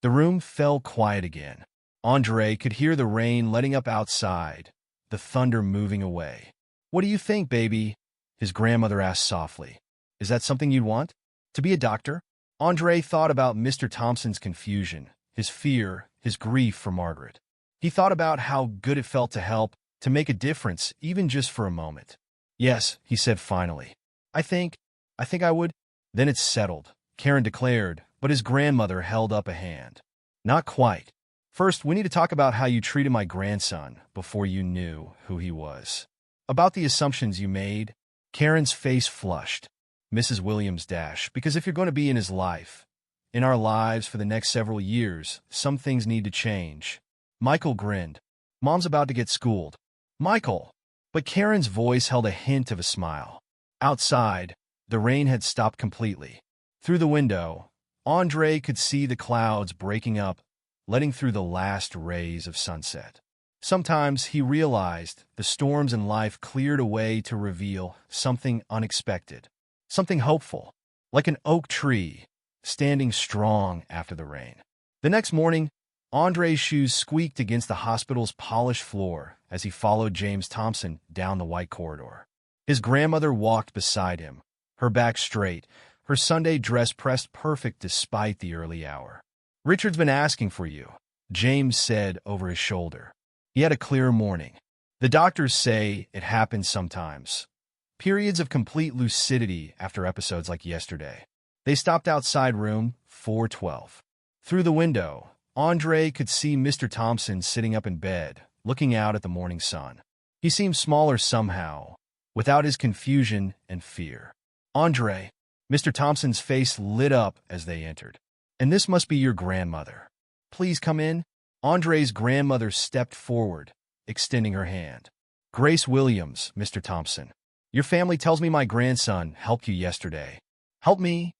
The room fell quiet again. Andre could hear the rain letting up outside, the thunder moving away. What do you think, baby? His grandmother asked softly. Is that something you'd want? To be a doctor? Andre thought about Mr. Thompson's confusion, his fear, his grief for Margaret. He thought about how good it felt to help, to make a difference, even just for a moment. Yes, he said finally. I think I would. Then it's settled, Karen declared, but his grandmother held up a hand. Not quite. First, we need to talk about how you treated my grandson before you knew who he was. About the assumptions you made. Karen's face flushed. Mrs. Williams Dash, because if you're going to be in his life, in our lives for the next several years, some things need to change. Michael grinned. Mom's about to get schooled. Michael! But Karen's voice held a hint of a smile. Outside, the rain had stopped completely. Through the window, Andre could see the clouds breaking up, letting through the last rays of sunset. Sometimes he realized the storms in life cleared away to reveal something unexpected. Something hopeful, like an oak tree, standing strong after the rain. The next morning, Andre's shoes squeaked against the hospital's polished floor as he followed James Thompson down the white corridor. His grandmother walked beside him, her back straight, her Sunday dress pressed perfect despite the early hour. Richard's been asking for you, James said over his shoulder. He had a clear morning. The doctors say it happens sometimes. Periods of complete lucidity after episodes like yesterday. They stopped outside room 412. Through the window, Andre could see Mr. Thompson sitting up in bed, looking out at the morning sun. He seemed smaller somehow, without his confusion and fear. Andre, Mr. Thompson's face lit up as they entered. And this must be your grandmother. Please come in. Andre's grandmother stepped forward, extending her hand. Grace Williams, Mr. Thompson. Your family tells me my grandson helped you yesterday. Help me?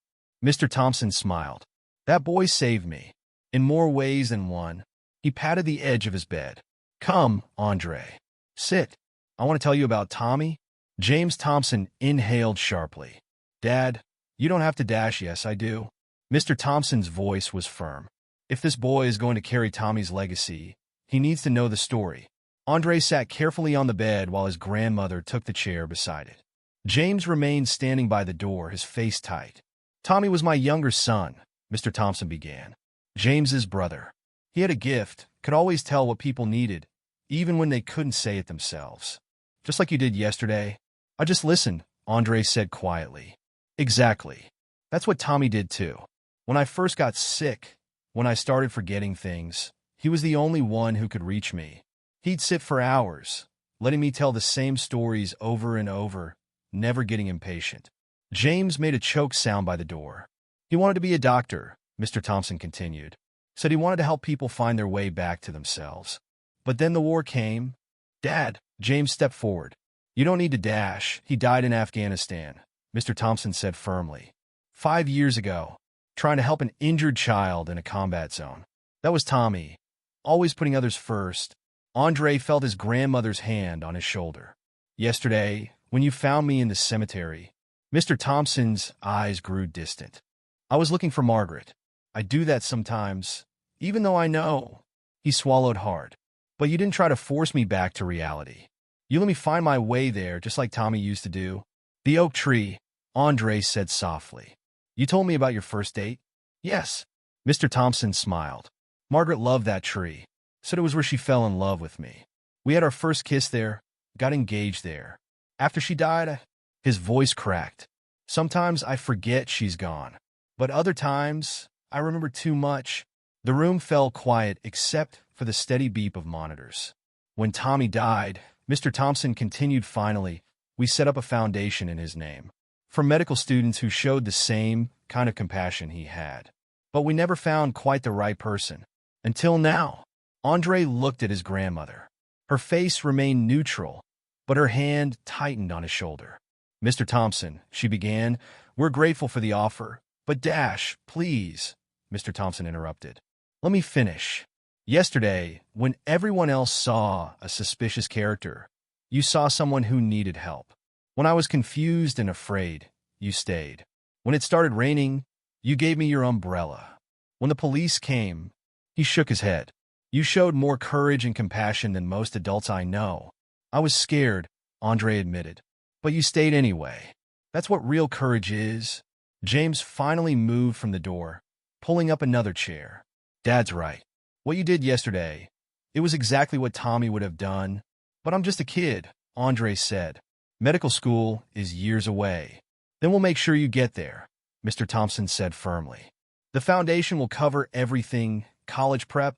Mr. Thompson smiled. That boy saved me. In more ways than one. He patted the edge of his bed. Come, Andre. Sit. I want to tell you about Tommy. James Thompson inhaled sharply. Dad, you don't have to dash. Yes, I do. Mr. Thompson's voice was firm. If this boy is going to carry Tommy's legacy, he needs to know the story. Andre sat carefully on the bed while his grandmother took the chair beside it. James remained standing by the door, his face tight. Tommy was my younger son, Mr. Thompson began. James's brother. He had a gift, could always tell what people needed, even when they couldn't say it themselves. Just like you did yesterday. I just listened, Andre said quietly. Exactly. That's what Tommy did too. When I first got sick, when I started forgetting things, he was the only one who could reach me. He'd sit for hours, letting me tell the same stories over and over, never getting impatient. James made a choked sound by the door. He wanted to be a doctor, Mr. Thompson continued. Said he wanted to help people find their way back to themselves. But then the war came. Dad, James stepped forward. You don't need to dash. He died in Afghanistan, Mr. Thompson said firmly. 5 years ago, trying to help an injured child in a combat zone. That was Tommy, always putting others first. Andre felt his grandmother's hand on his shoulder. Yesterday, when you found me in the cemetery, Mr. Thompson's eyes grew distant. I was looking for Margaret. I do that sometimes, even though I know. He swallowed hard. But you didn't try to force me back to reality. You let me find my way there just like Tommy used to do. The oak tree, Andre said softly. You told me about your first date? Yes. Mr. Thompson smiled. Margaret loved that tree. Said it was where she fell in love with me. We had our first kiss there, got engaged there. After she died, his voice cracked. Sometimes I forget she's gone. But other times, I remember too much. The room fell quiet except for the steady beep of monitors. When Tommy died, Mr. Thompson continued finally, we set up a foundation in his name. For medical students who showed the same kind of compassion he had. But we never found quite the right person. Until now. Andre looked at his grandmother. Her face remained neutral, but her hand tightened on his shoulder. Mr. Thompson, she began, we're grateful for the offer, but Dash, please, Mr. Thompson interrupted. Let me finish. Yesterday, when everyone else saw a suspicious character, you saw someone who needed help. When I was confused and afraid, you stayed. When it started raining, you gave me your umbrella. When the police came, he shook his head. You showed more courage and compassion than most adults I know. I was scared, Andre admitted. But you stayed anyway. That's what real courage is. James finally moved from the door, pulling up another chair. Dad's right. What you did yesterday, it was exactly what Tommy would have done. But I'm just a kid, Andre said. Medical school is years away. Then we'll make sure you get there, Mr. Thompson said firmly. The foundation will cover everything, college prep,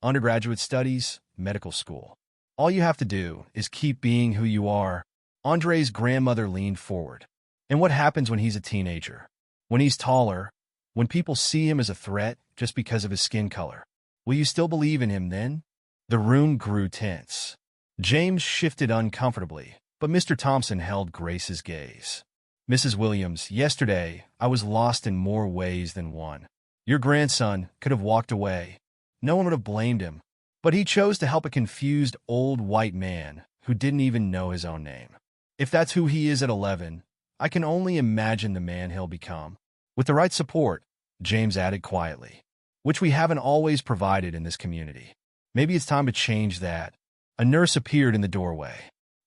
undergraduate studies, medical school. All you have to do is keep being who you are. Andre's grandmother leaned forward. And what happens when he's a teenager? When he's taller? When people see him as a threat just because of his skin color? Will you still believe in him then? The room grew tense. James shifted uncomfortably, but Mr. Thompson held Grace's gaze. Mrs. Williams, yesterday, I was lost in more ways than one. Your grandson could have walked away. No one would have blamed him. But he chose to help a confused old white man who didn't even know his own name. If that's who he is at 11, I can only imagine the man he'll become. With the right support, James added quietly, which we haven't always provided in this community. Maybe it's time to change that. A nurse appeared in the doorway.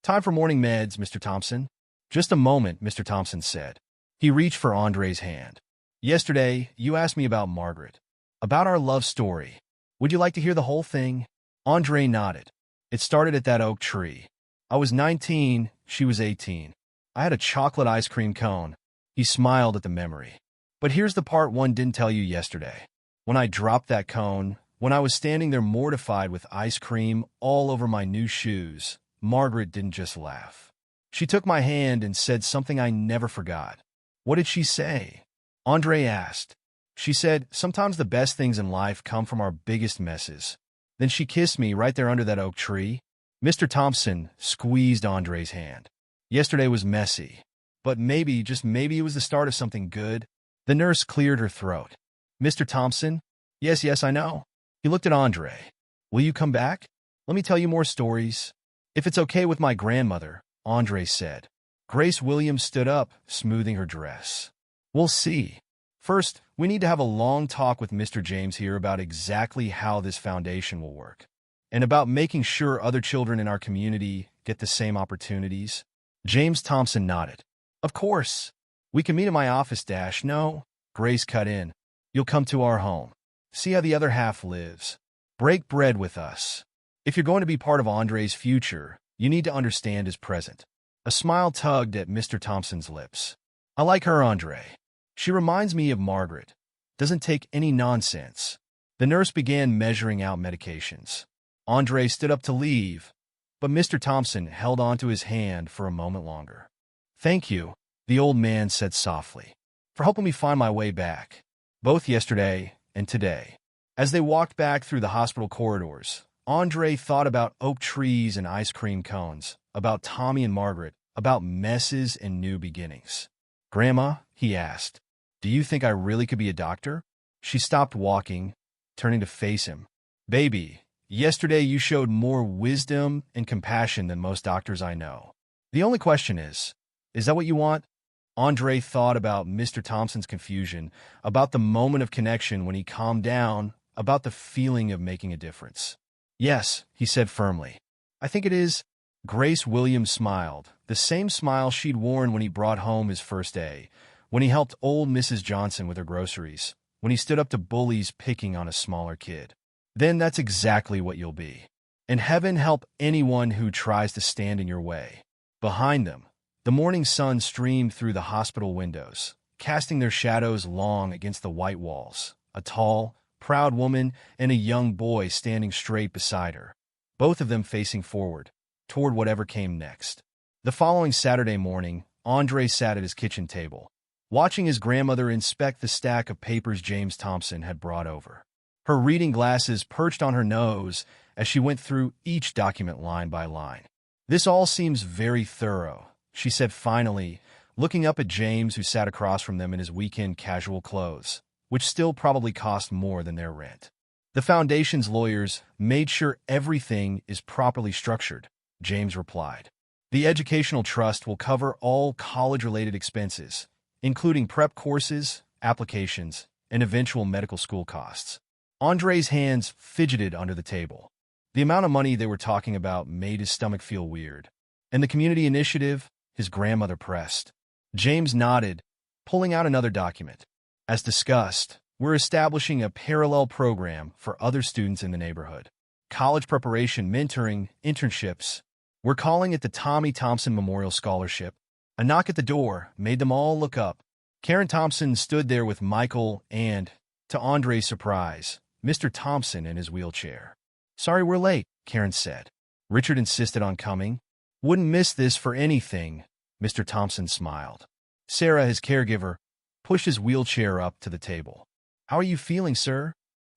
Time for morning meds, Mr. Thompson. Just a moment, Mr. Thompson said. He reached for Andre's hand. Yesterday, you asked me about Margaret. About our love story. Would you like to hear the whole thing? Andre nodded. It started at that oak tree. I was 19, she was 18. I had a chocolate ice cream cone. He smiled at the memory. But here's the part one didn't tell you yesterday. When I dropped that cone, when I was standing there mortified with ice cream all over my new shoes, Margaret didn't just laugh. She took my hand and said something I never forgot. What did she say? Andre asked. She said, sometimes the best things in life come from our biggest messes. Then she kissed me right there under that oak tree. Mr. Thompson squeezed Andre's hand. Yesterday was messy, but maybe, just maybe it was the start of something good. The nurse cleared her throat. Mr. Thompson? Yes, I know. He looked at Andre. Will you come back? Let me tell you more stories. If it's okay with my grandmother, Andre said. Grace Williams stood up, smoothing her dress. We'll see. First, we need to have a long talk with Mr. James here about exactly how this foundation will work. And about making sure other children in our community get the same opportunities. James Thompson nodded. Of course. We can meet in my office, Dash. No, Grace cut in. You'll come to our home. See how the other half lives. Break bread with us. If you're going to be part of Andre's future, you need to understand his present. A smile tugged at Mr. Thompson's lips. I like her, Andre. She reminds me of Margaret. Doesn't take any nonsense. The nurse began measuring out medications. Andre stood up to leave, but Mr. Thompson held onto his hand for a moment longer. Thank you, the old man said softly, for helping me find my way back, both yesterday and today. As they walked back through the hospital corridors, Andre thought about oak trees and ice cream cones, about Tommy and Margaret, about messes and new beginnings. Grandma, he asked, do you think I really could be a doctor? She stopped walking, turning to face him. Baby, yesterday you showed more wisdom and compassion than most doctors I know. The only question is that what you want? Andre thought about Mr. Thompson's confusion, about the moment of connection when he calmed down, about the feeling of making a difference. Yes, he said firmly. I think it is. Grace Williams smiled, the same smile she'd worn when he brought home his first day, when he helped old Mrs. Johnson with her groceries, when he stood up to bullies picking on a smaller kid. Then that's exactly what you'll be. And heaven help anyone who tries to stand in your way. Behind them, the morning sun streamed through the hospital windows, casting their shadows long against the white walls, a tall, proud woman and a young boy standing straight beside her, both of them facing forward, toward whatever came next. The following Saturday morning, Andre sat at his kitchen table, watching his grandmother inspect the stack of papers James Thompson had brought over. Her reading glasses perched on her nose as she went through each document line by line. This all seems very thorough, she said finally, looking up at James, who sat across from them in his weekend casual clothes, which still probably cost more than their rent. The Foundation's lawyers made sure everything is properly structured, James replied. The Educational Trust will cover all college-related expenses, including prep courses, applications, and eventual medical school costs. Andre's hands fidgeted under the table. The amount of money they were talking about made his stomach feel weird. And the community initiative, his grandmother pressed. James nodded, pulling out another document. As discussed, we're establishing a parallel program for other students in the neighborhood. College preparation, mentoring, internships. We're calling it the Tommy Thompson Memorial Scholarship. A knock at the door made them all look up. Karen Thompson stood there with Michael and, to Andre's surprise, Mr. Thompson in his wheelchair. Sorry we're late, Karen said. Richard insisted on coming. Wouldn't miss this for anything, Mr. Thompson smiled. Sarah, his caregiver, pushed his wheelchair up to the table. How are you feeling, sir?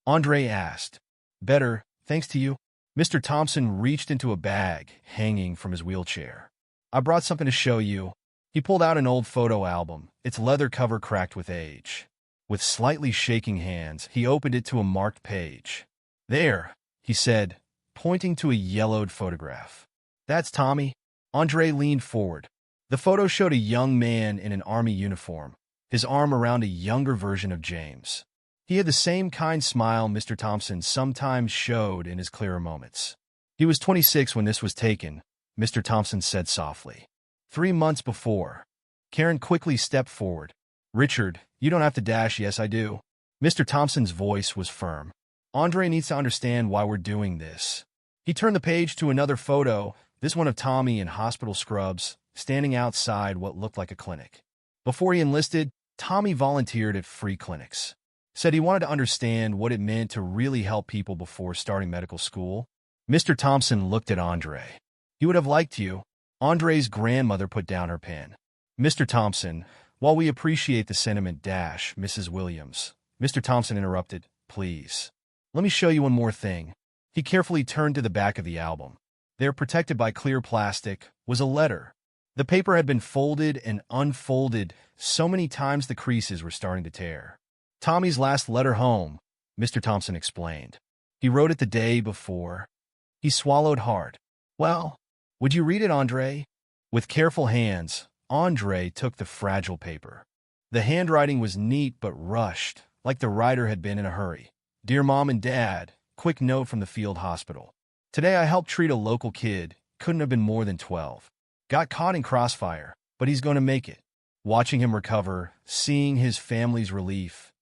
Andre asked. Better, thanks to you. Mr. Thompson reached into a bag hanging from his wheelchair. I brought something to show you. He pulled out an old photo album, its leather cover cracked with age. With slightly shaking hands, he opened it to a marked page. There, he said, pointing to a yellowed photograph. That's Tommy. Andre leaned forward. The photo showed a young man in an army uniform, his arm around a younger version of James. He had the same kind smile Mr. Thompson sometimes showed in his clearer moments. He was 26 when this was taken, Mr. Thompson said softly. 3 months before. Karen quickly stepped forward. Richard, you don't have to dash, yes I do. Mr. Thompson's voice was firm. Andre needs to understand why we're doing this. He turned the page to another photo, this one of Tommy in hospital scrubs, standing outside what looked like a clinic. Before he enlisted, Tommy volunteered at free clinics. Said he wanted to understand what it meant to really help people before starting medical school. Mr. Thompson looked at Andre. He would have liked you. Andre's grandmother put down her pen. Mr. Thompson, while we appreciate the sentiment, Mrs. Williams. Mr. Thompson interrupted, please. Let me show you one more thing. He carefully turned to the back of the album. There, protected by clear plastic, was a letter. The paper had been folded and unfolded so many times the creases were starting to tear. Tommy's last letter home, Mr. Thompson explained. He wrote it the day before. He swallowed hard. Well, would you read it, Andre? With careful hands, Andre took the fragile paper. The handwriting was neat but rushed, like the writer had been in a hurry. Dear Mom and Dad, quick note from the field hospital. Today I helped treat a local kid, couldn't have been more than 12. Got caught in crossfire, but he's going to make it. Watching him recover, seeing his family's relief,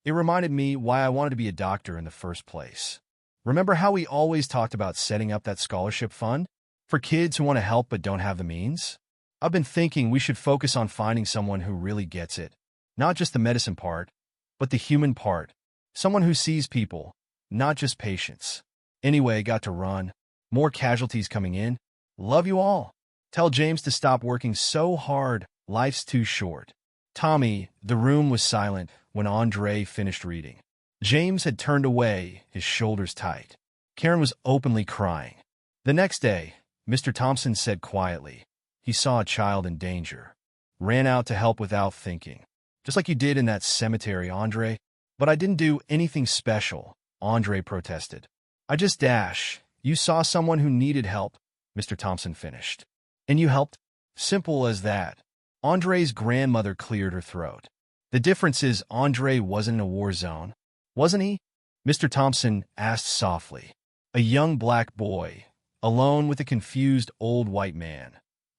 it reminded me why I wanted to be a doctor in the first place. Remember how we always talked about setting up that scholarship fund? For kids who want to help but don't have the means? I've been thinking we should focus on finding someone who really gets it. Not just the medicine part, but the human part. Someone who sees people, not just patients. Anyway, got to run. More casualties coming in. Love you all. Tell James to stop working so hard. Life's too short. Tommy, the room was silent when Andre finished reading. James had turned away, his shoulders tight. Karen was openly crying. The next day, Mr. Thompson said quietly, he saw a child in danger. Ran out to help without thinking. Just like you did in that cemetery, Andre. But I didn't do anything special, Andre protested. I just dash. You saw someone who needed help, Mr. Thompson finished. And you helped? Simple as that. Andre's grandmother cleared her throat. The difference is Andre wasn't in a war zone. Wasn't he? Mr. Thompson asked softly. A young black boy, alone with a confused old white man.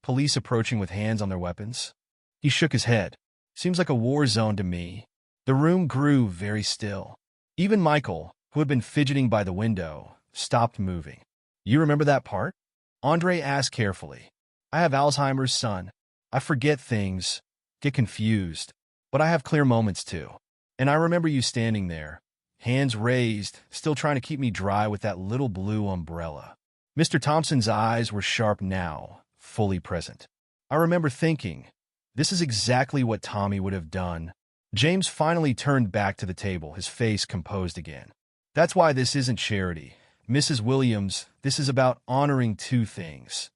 Police approaching with hands on their weapons. He shook his head. Seems like a war zone to me. The room grew very still. Even Michael, who had been fidgeting by the window, stopped moving. You remember that part? Andre asked carefully. I have Alzheimer's, son. I forget things, get confused, but I have clear moments too. And I remember you standing there, hands raised, still trying to keep me dry with that little blue umbrella. Mr. Thompson's eyes were sharp now, fully present. I remember thinking, this is exactly what Tommy would have done. James finally turned back to the table, his face composed again. That's why this isn't charity. Mrs. Williams, this is about honoring two things.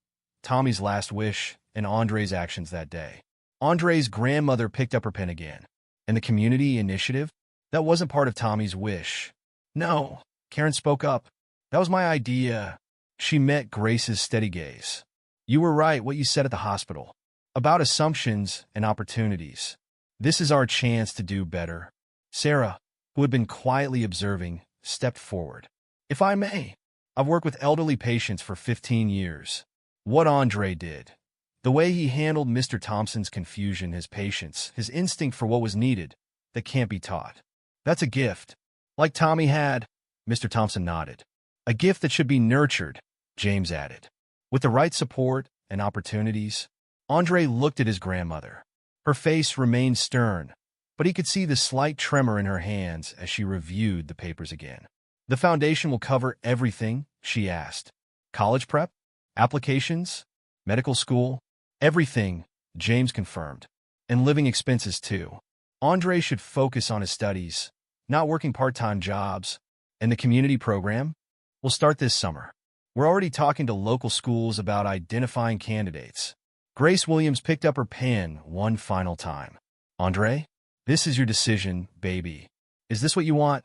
Tommy's last wish and Andre's actions that day. Andre's grandmother picked up her pen again. And the community initiative? That wasn't part of Tommy's wish. No, Karen spoke up. That was my idea. She met Grace's steady gaze. You were right what you said at the hospital. About assumptions and opportunities. This is our chance to do better. Sarah, who had been quietly observing, stepped forward. If I may, I've worked with elderly patients for 15 years. What Andre did, the way he handled Mr. Thompson's confusion, his patience, his instinct for what was needed, that can't be taught. That's a gift. Like Tommy had, Mr. Thompson nodded. A gift that should be nurtured, James added. With the right support and opportunities, Andre looked at his grandmother. Her face remained stern, but he could see the slight tremor in her hands as she reviewed the papers again. The foundation will cover everything, she asked. College prep? Applications? Medical school? Everything, James confirmed. And living expenses too. Andre should focus on his studies, not working part-time jobs. And the community program? We'll start this summer. We're already talking to local schools about identifying candidates. Grace Williams picked up her pen one final time. Andre, this is your decision, baby. Is this what you want?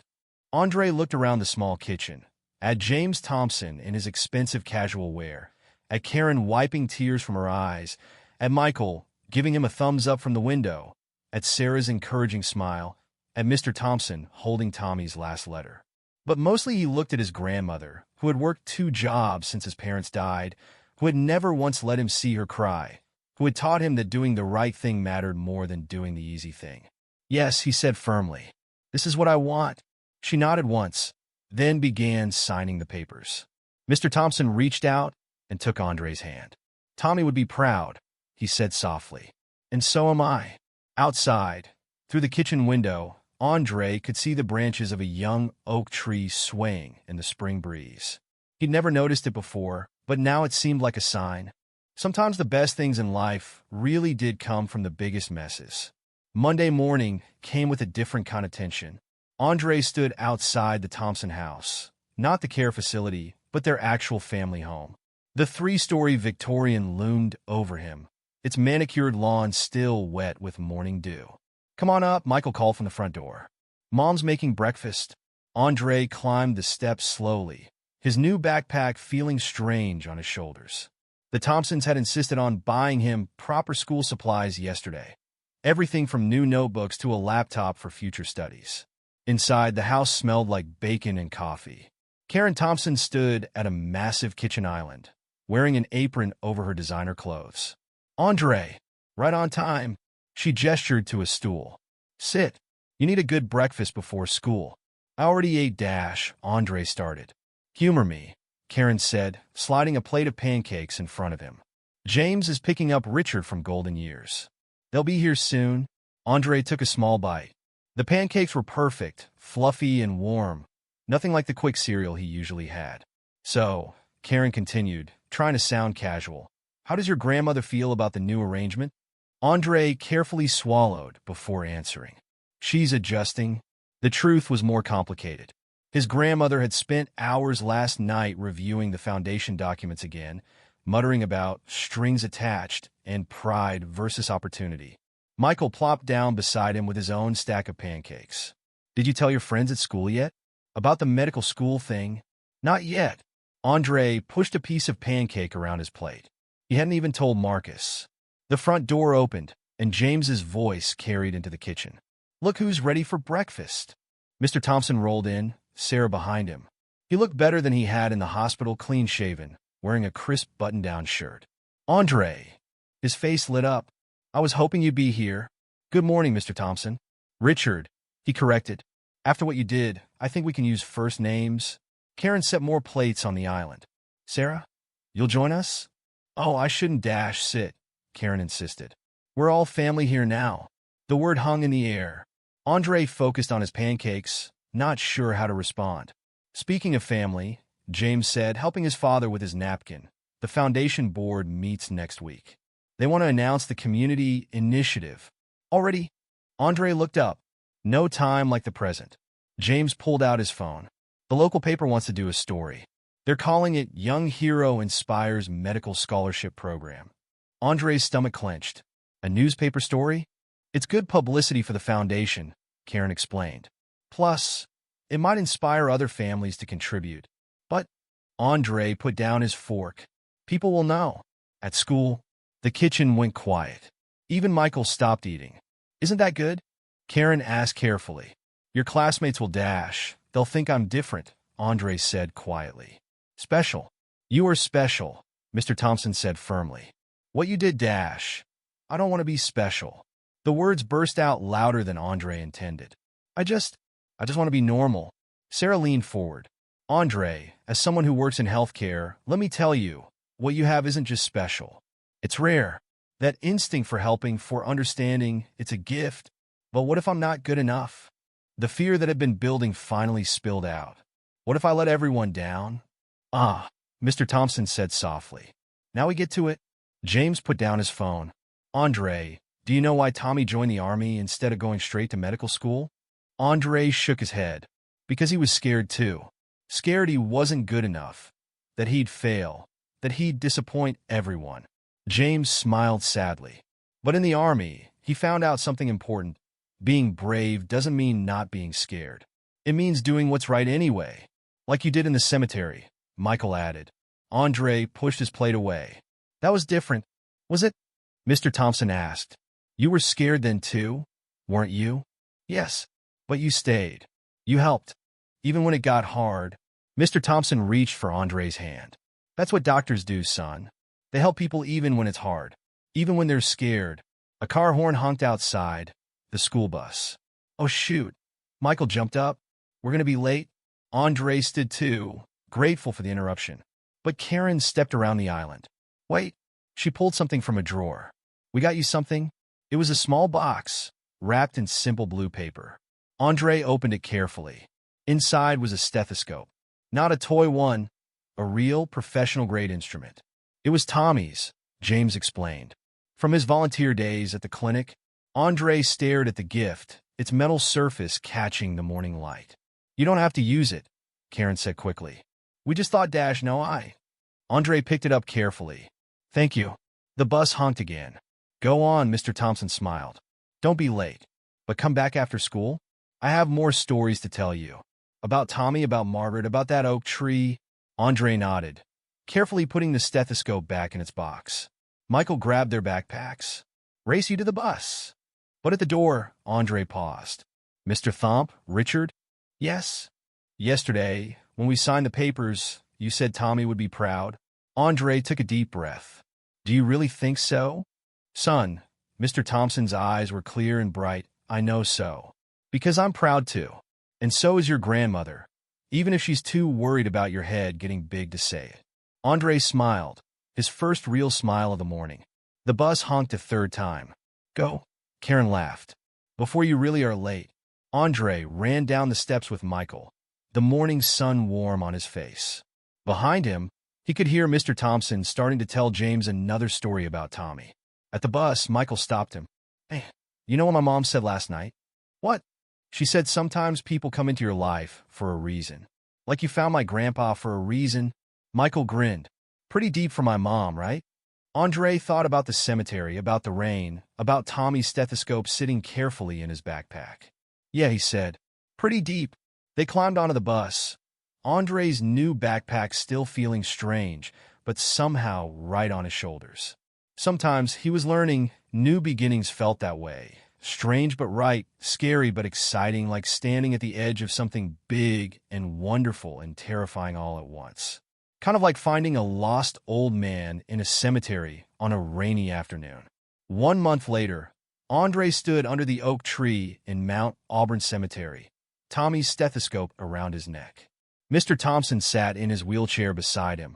Andre looked around the small kitchen, at James Thompson in his expensive casual wear, at Karen wiping tears from her eyes, at Michael giving him a thumbs up from the window, at Sarah's encouraging smile, at Mr. Thompson holding Tommy's last letter. But mostly he looked at his grandmother, who had worked 2 jobs since his parents died, who had never once let him see her cry, who had taught him that doing the right thing mattered more than doing the easy thing. Yes, he said firmly. This is what I want. She nodded once, then began signing the papers. Mr. Thompson reached out and took Andre's hand. Tommy would be proud, he said softly. And so am I. Outside, through the kitchen window, Andre could see the branches of a young oak tree swaying in the spring breeze. He'd never noticed it before, but now it seemed like a sign. Sometimes the best things in life really did come from the biggest messes. Monday morning came with a different kind of tension. Andre stood outside the Thompson house, not the care facility, but their actual family home. The 3-story Victorian loomed over him, its manicured lawn still wet with morning dew. Come on up, Michael called from the front door. Mom's making breakfast. Andre climbed the steps slowly, his new backpack feeling strange on his shoulders. The Thompsons had insisted on buying him proper school supplies yesterday. Everything from new notebooks to a laptop for future studies. Inside, the house smelled like bacon and coffee. Karen Thompson stood at a massive kitchen island, wearing an apron over her designer clothes. Andre, right on time. She gestured to a stool. Sit. You need a good breakfast before school. I already ate dash, Andre started. Humor me, Karen said, sliding a plate of pancakes in front of him. James is picking up Richard from Golden Years. They'll be here soon. Andre took a small bite. The pancakes were perfect, fluffy and warm, nothing like the quick cereal he usually had. So, Karen continued, trying to sound casual. How does your grandmother feel about the new arrangement? Andre carefully swallowed before answering. She's adjusting. The truth was more complicated. His grandmother had spent hours last night reviewing the foundation documents again, muttering about strings attached and pride versus opportunity. Michael plopped down beside him with his own stack of pancakes. Did you tell your friends at school yet? About the medical school thing? Not yet. Andre pushed a piece of pancake around his plate. He hadn't even told Marcus. The front door opened, and James's voice carried into the kitchen. Look who's ready for breakfast. Mr. Thompson rolled in, Sarah behind him. He looked better than he had in the hospital, clean-shaven, wearing a crisp button-down shirt. Andre. His face lit up. I was hoping you'd be here. Good morning, Mr. Thompson. Richard, he corrected. After what you did, I think we can use first names. Karen set more plates on the island. Sarah, you'll join us? Oh, I shouldn't sit, Karen insisted. We're all family here now. The word hung in the air. Andre focused on his pancakes, not sure how to respond. Speaking of family, James said, helping his father with his napkin, the foundation board meets next week. They want to announce the community initiative. Already? Andre looked up. No time like the present. James pulled out his phone. The local paper wants to do a story. They're calling it Young Hero Inspires Medical Scholarship Program. Andre's stomach clenched. A newspaper story? It's good publicity for the foundation, Karen explained. Plus, it might inspire other families to contribute. But Andre put down his fork. People will know. At school, the kitchen went quiet. Even Michael stopped eating. Isn't that good? Karen asked carefully. Your classmates will dash. They'll think I'm different, Andre said quietly. Special. You are special, Mr. Thompson said firmly. What you did dash. I don't want to be special. The words burst out louder than Andre intended. I just want to be normal. Sarah leaned forward. Andre, as someone who works in healthcare, let me tell you, what you have isn't just special. It's rare. That instinct for helping, for understanding, it's a gift. But what if I'm not good enough? The fear that had been building finally spilled out. What if I let everyone down? Ah, Mr. Thompson said softly. Now we get to it. James put down his phone. Andre, do you know why Tommy joined the army instead of going straight to medical school? Andre shook his head. Because he was scared too. Scared he wasn't good enough. That he'd fail. That he'd disappoint everyone. James smiled sadly. But in the army, he found out something important. Being brave doesn't mean not being scared. It means doing what's right anyway. Like you did in the cemetery, Michael added. Andre pushed his plate away. That was different, was it? Mr. Thompson asked. You were scared then too, weren't you? Yes, but you stayed. You helped. Even when it got hard. Mr. Thompson reached for Andre's hand. That's what doctors do, son. They help people even when it's hard. Even when they're scared. A car horn honked outside. The school bus. Oh shoot. Michael jumped up. We're going to be late. Andre stood too, grateful for the interruption. But Karen stepped around the island. Wait. She pulled something from a drawer. We got you something? It was a small box, wrapped in simple blue paper. Andre opened it carefully. Inside was a stethoscope. Not a toy one, a real professional-grade instrument. It was Tommy's, James explained. From his volunteer days at the clinic, Andre stared at the gift, its metal surface catching the morning light. You don't have to use it, Karen said quickly. We just thought no I. Andre picked it up carefully. Thank you. The bus honked again. Go on, Mr. Thompson smiled. Don't be late. But come back after school. I have more stories to tell you. About Tommy, about Margaret, about that oak tree. Andre nodded, carefully putting the stethoscope back in its box. Michael grabbed their backpacks. Race you to the bus. But at the door, Andre paused. Mr. Thomp, Richard? Yes. Yesterday, when we signed the papers, you said Tommy would be proud. Andre took a deep breath. Do you really think so? Son, Mr. Thompson's eyes were clear and bright. I know so. Because I'm proud too. And so is your grandmother. Even if she's too worried about your head getting big to say it. Andre smiled, his first real smile of the morning. The bus honked a third time. Go. Karen laughed. Before you really are late. Andre ran down the steps with Michael, the morning sun warm on his face. Behind him, He could hear Mr. Thompson starting to tell James another story about Tommy. At the bus, Michael stopped him. Hey, you know what my mom said last night? What? She said sometimes people come into your life for a reason. Like you found my grandpa for a reason. Michael grinned. Pretty deep for my mom, right? Andre thought about the cemetery, about the rain, about Tommy's stethoscope sitting carefully in his backpack. Yeah, he said. Pretty deep. They climbed onto the bus. Andre's new backpack still feeling strange, but somehow right on his shoulders. Sometimes, he was learning, new beginnings felt that way. Strange but right, scary but exciting, like standing at the edge of something big and wonderful and terrifying all at once. Kind of like finding a lost old man in a cemetery on a rainy afternoon. 1 month later, Andre stood under the oak tree in Mount Auburn Cemetery, Tommy's stethoscope around his neck. Mr. Thompson sat in his wheelchair beside him,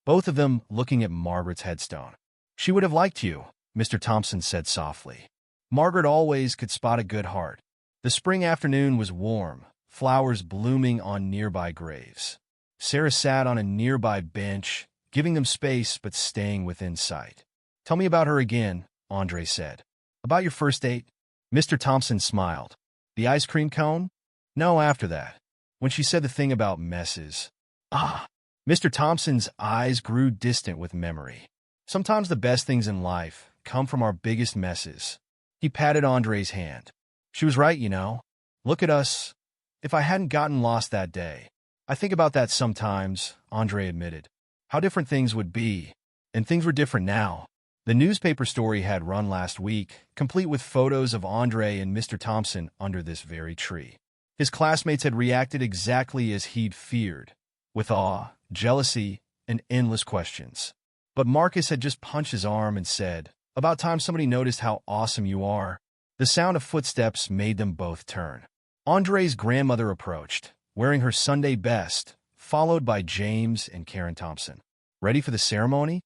both of them looking at Margaret's headstone. She would have liked you, Mr. Thompson said softly. Margaret always could spot a good heart. The spring afternoon was warm, flowers blooming on nearby graves. Sarah sat on a nearby bench, giving them space but staying within sight. Tell me about her again, Andre said. About your first date? Mr. Thompson smiled. The ice cream cone? No, after that. When she said the thing about messes. Ah! Mr. Thompson's eyes grew distant with memory. Sometimes the best things in life come from our biggest messes. He patted Andre's hand. She was right, you know. Look at us. If I hadn't gotten lost that day. I think about that sometimes, Andre admitted. How different things would be. And things were different now. The newspaper story had run last week, complete with photos of Andre and Mr. Thompson under this very tree. His classmates had reacted exactly as he'd feared, with awe, jealousy, and endless questions. But Marcus had just punched his arm and said, About time somebody noticed how awesome you are. The sound of footsteps made them both turn. Andre's grandmother approached, wearing her Sunday best, followed by James and Karen Thompson. Ready for the ceremony?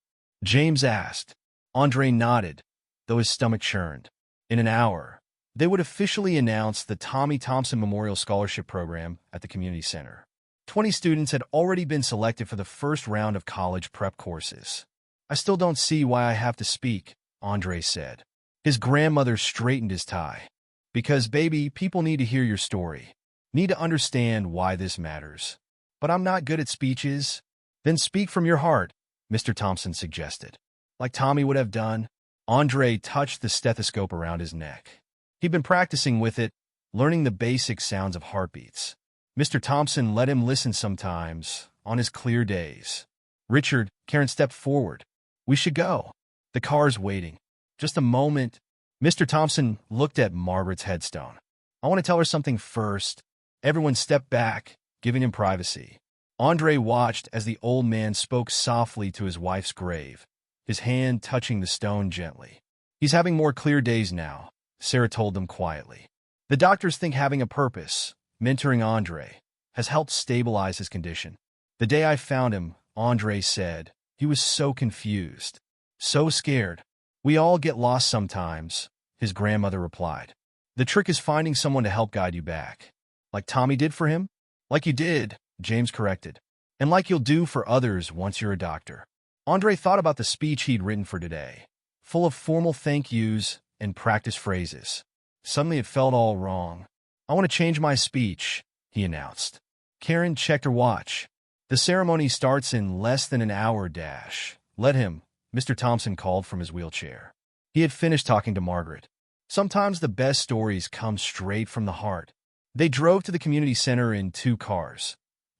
James asked. Andre nodded, though his stomach churned. In an hour, they would officially announce the Tommy Thompson Memorial Scholarship Program at the community center. 20 students had already been selected for the first round of college prep courses. I still don't see why I have to speak, Andre said. His grandmother straightened his tie. Because, baby, people need to hear your story. Need to understand why this matters. But I'm not good at speeches. Then speak from your heart, Mr. Thompson suggested. Like Tommy would have done. Andre touched the stethoscope around his neck. He'd been practicing with it, learning the basic sounds of heartbeats. Mr. Thompson let him listen sometimes, on his clear days. Richard, Karen stepped forward. We should go. The car's waiting. Just a moment. Mr. Thompson looked at Margaret's headstone. I want to tell her something first. Everyone stepped back, giving him privacy. Andre watched as the old man spoke softly to his wife's grave, his hand touching the stone gently. He's having more clear days now, Sarah told them quietly. The doctors think having a purpose, mentoring Andre, has helped stabilize his condition. The day I found him, Andre said, he was so confused, so scared. We all get lost sometimes, his grandmother replied. The trick is finding someone to help guide you back. Like Tommy did for him? Like you did, James corrected. And like you'll do for others once you're a doctor. Andre thought about the speech he'd written for today, full of formal thank yous and practice phrases. Suddenly it felt all wrong. I want to change my speech, he announced. Karen checked her watch. The ceremony starts in less than an hour dash. Let him, Mr. Thompson called from his wheelchair. He had finished talking to Margaret. Sometimes the best stories come straight from the heart. They drove to the community center in 2 cars.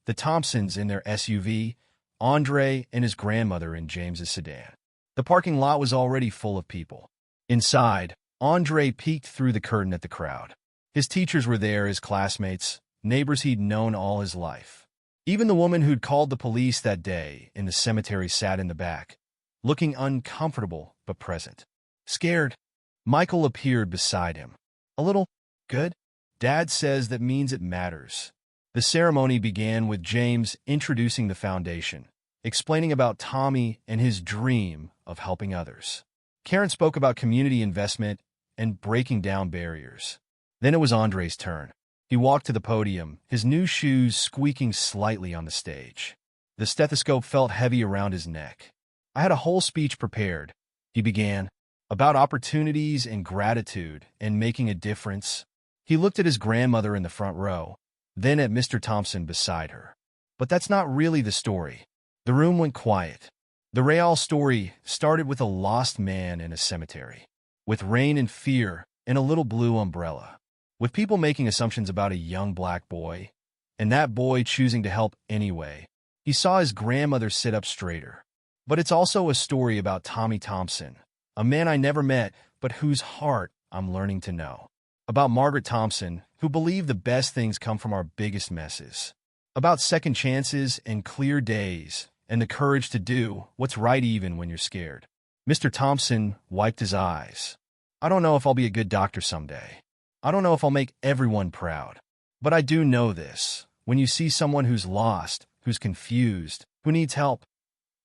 The Thompsons in their SUV, Andre and his grandmother in James's sedan. The parking lot was already full of people. Inside, Andre peeked through the curtain at the crowd. His teachers were there, his classmates, neighbors he'd known all his life. Even the woman who'd called the police that day in the cemetery sat in the back, looking uncomfortable but present. Scared, Michael appeared beside him. A little. Good? Dad says that means it matters. The ceremony began with James introducing the foundation, explaining about Tommy and his dream of helping others. Karen spoke about community investment and breaking down barriers. Then it was Andre's turn. He walked to the podium, his new shoes squeaking slightly on the stage. The stethoscope felt heavy around his neck. I had a whole speech prepared, he began, about opportunities and gratitude and making a difference. He looked at his grandmother in the front row, then at Mr. Thompson beside her. But that's not really the story. The room went quiet. The real story started with a lost man in a cemetery, with rain and fear and a little blue umbrella, with people making assumptions about a young black boy, and that boy choosing to help anyway. He saw his grandmother sit up straighter. But it's also a story about Tommy Thompson, a man I never met, but whose heart I'm learning to know. About Margaret Thompson, who believed the best things come from our biggest messes. About second chances and clear days, and the courage to do what's right even when you're scared. Mr. Thompson wiped his eyes. I don't know if I'll be a good doctor someday. I don't know if I'll make everyone proud. But I do know this. When you see someone who's lost, who's confused, who needs help,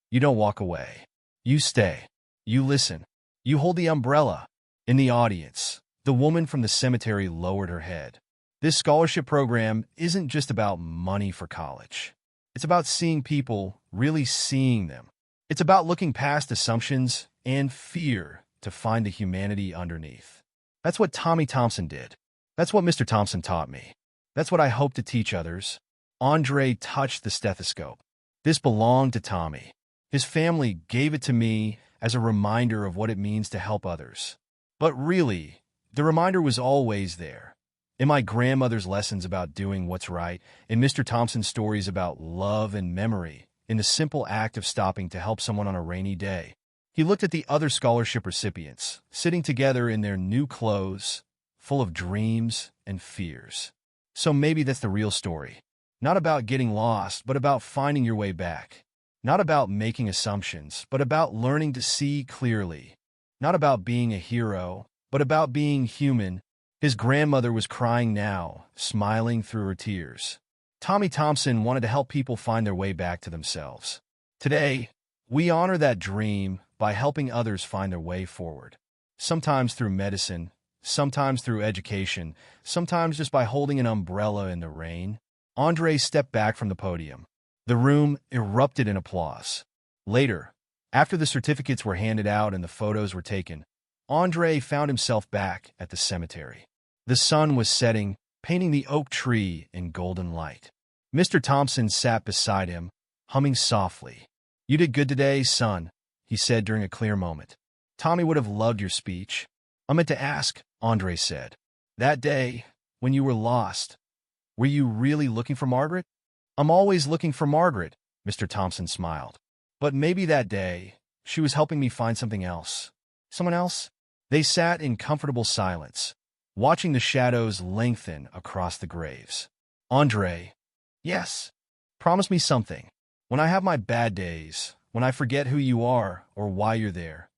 you don't walk away. You stay. You listen. You hold the umbrella. In the audience, the woman from the cemetery lowered her head. This scholarship program isn't just about money for college. It's about seeing people, really seeing them. It's about looking past assumptions and fear to find the humanity underneath. That's what Tommy Thompson did. That's what Mr. Thompson taught me. That's what I hope to teach others. Andre touched the stethoscope. This belonged to Tommy. His family gave it to me as a reminder of what it means to help others. But really, the reminder was always there. In my grandmother's lessons about doing what's right, in Mr. Thompson's stories about love and memory, in the simple act of stopping to help someone on a rainy day. He looked at the other scholarship recipients, sitting together in their new clothes, full of dreams and fears. So maybe that's the real story. Not about getting lost, but about finding your way back. Not about making assumptions, but about learning to see clearly. Not about being a hero, but about being human. His grandmother was crying now, smiling through her tears. Tommy Thompson wanted to help people find their way back to themselves. Today, we honor that dream by helping others find their way forward. Sometimes through medicine, sometimes through education, sometimes just by holding an umbrella in the rain. Andre stepped back from the podium. The room erupted in applause. Later, after the certificates were handed out and the photos were taken, Andre found himself back at the cemetery. The sun was setting, painting the oak tree in golden light. Mr. Thompson sat beside him, humming softly. "You did good today, son," he said during a clear moment. "Tommy would have loved your speech." "I meant to ask," Andre said. "That day, when you were lost, were you really looking for Margaret?" "I'm always looking for Margaret," Mr. Thompson smiled. "But maybe that day, she was helping me find something else." "Someone else?" They sat in comfortable silence, watching the shadows lengthen across the graves. "Andre." "Yes." "Promise me something. When I have my bad days, when I forget who you are or why you're there,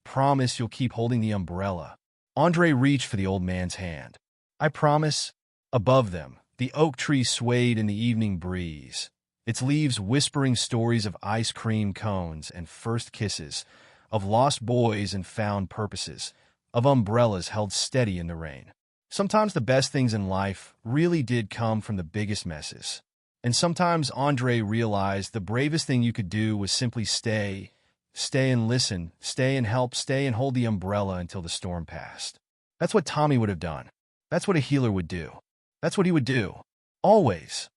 promise you'll keep holding the umbrella." Andre reached for the old man's hand. "I promise." Above them, the oak tree swayed in the evening breeze, its leaves whispering stories of ice cream cones and first kisses, of lost boys and found purposes, of umbrellas held steady in the rain. Sometimes the best things in life really did come from the biggest messes. And sometimes Andre realized the bravest thing you could do was simply stay and listen, stay and help, stay and hold the umbrella until the storm passed. That's what Tommy would have done. That's what a healer would do. That's what he would do. Always.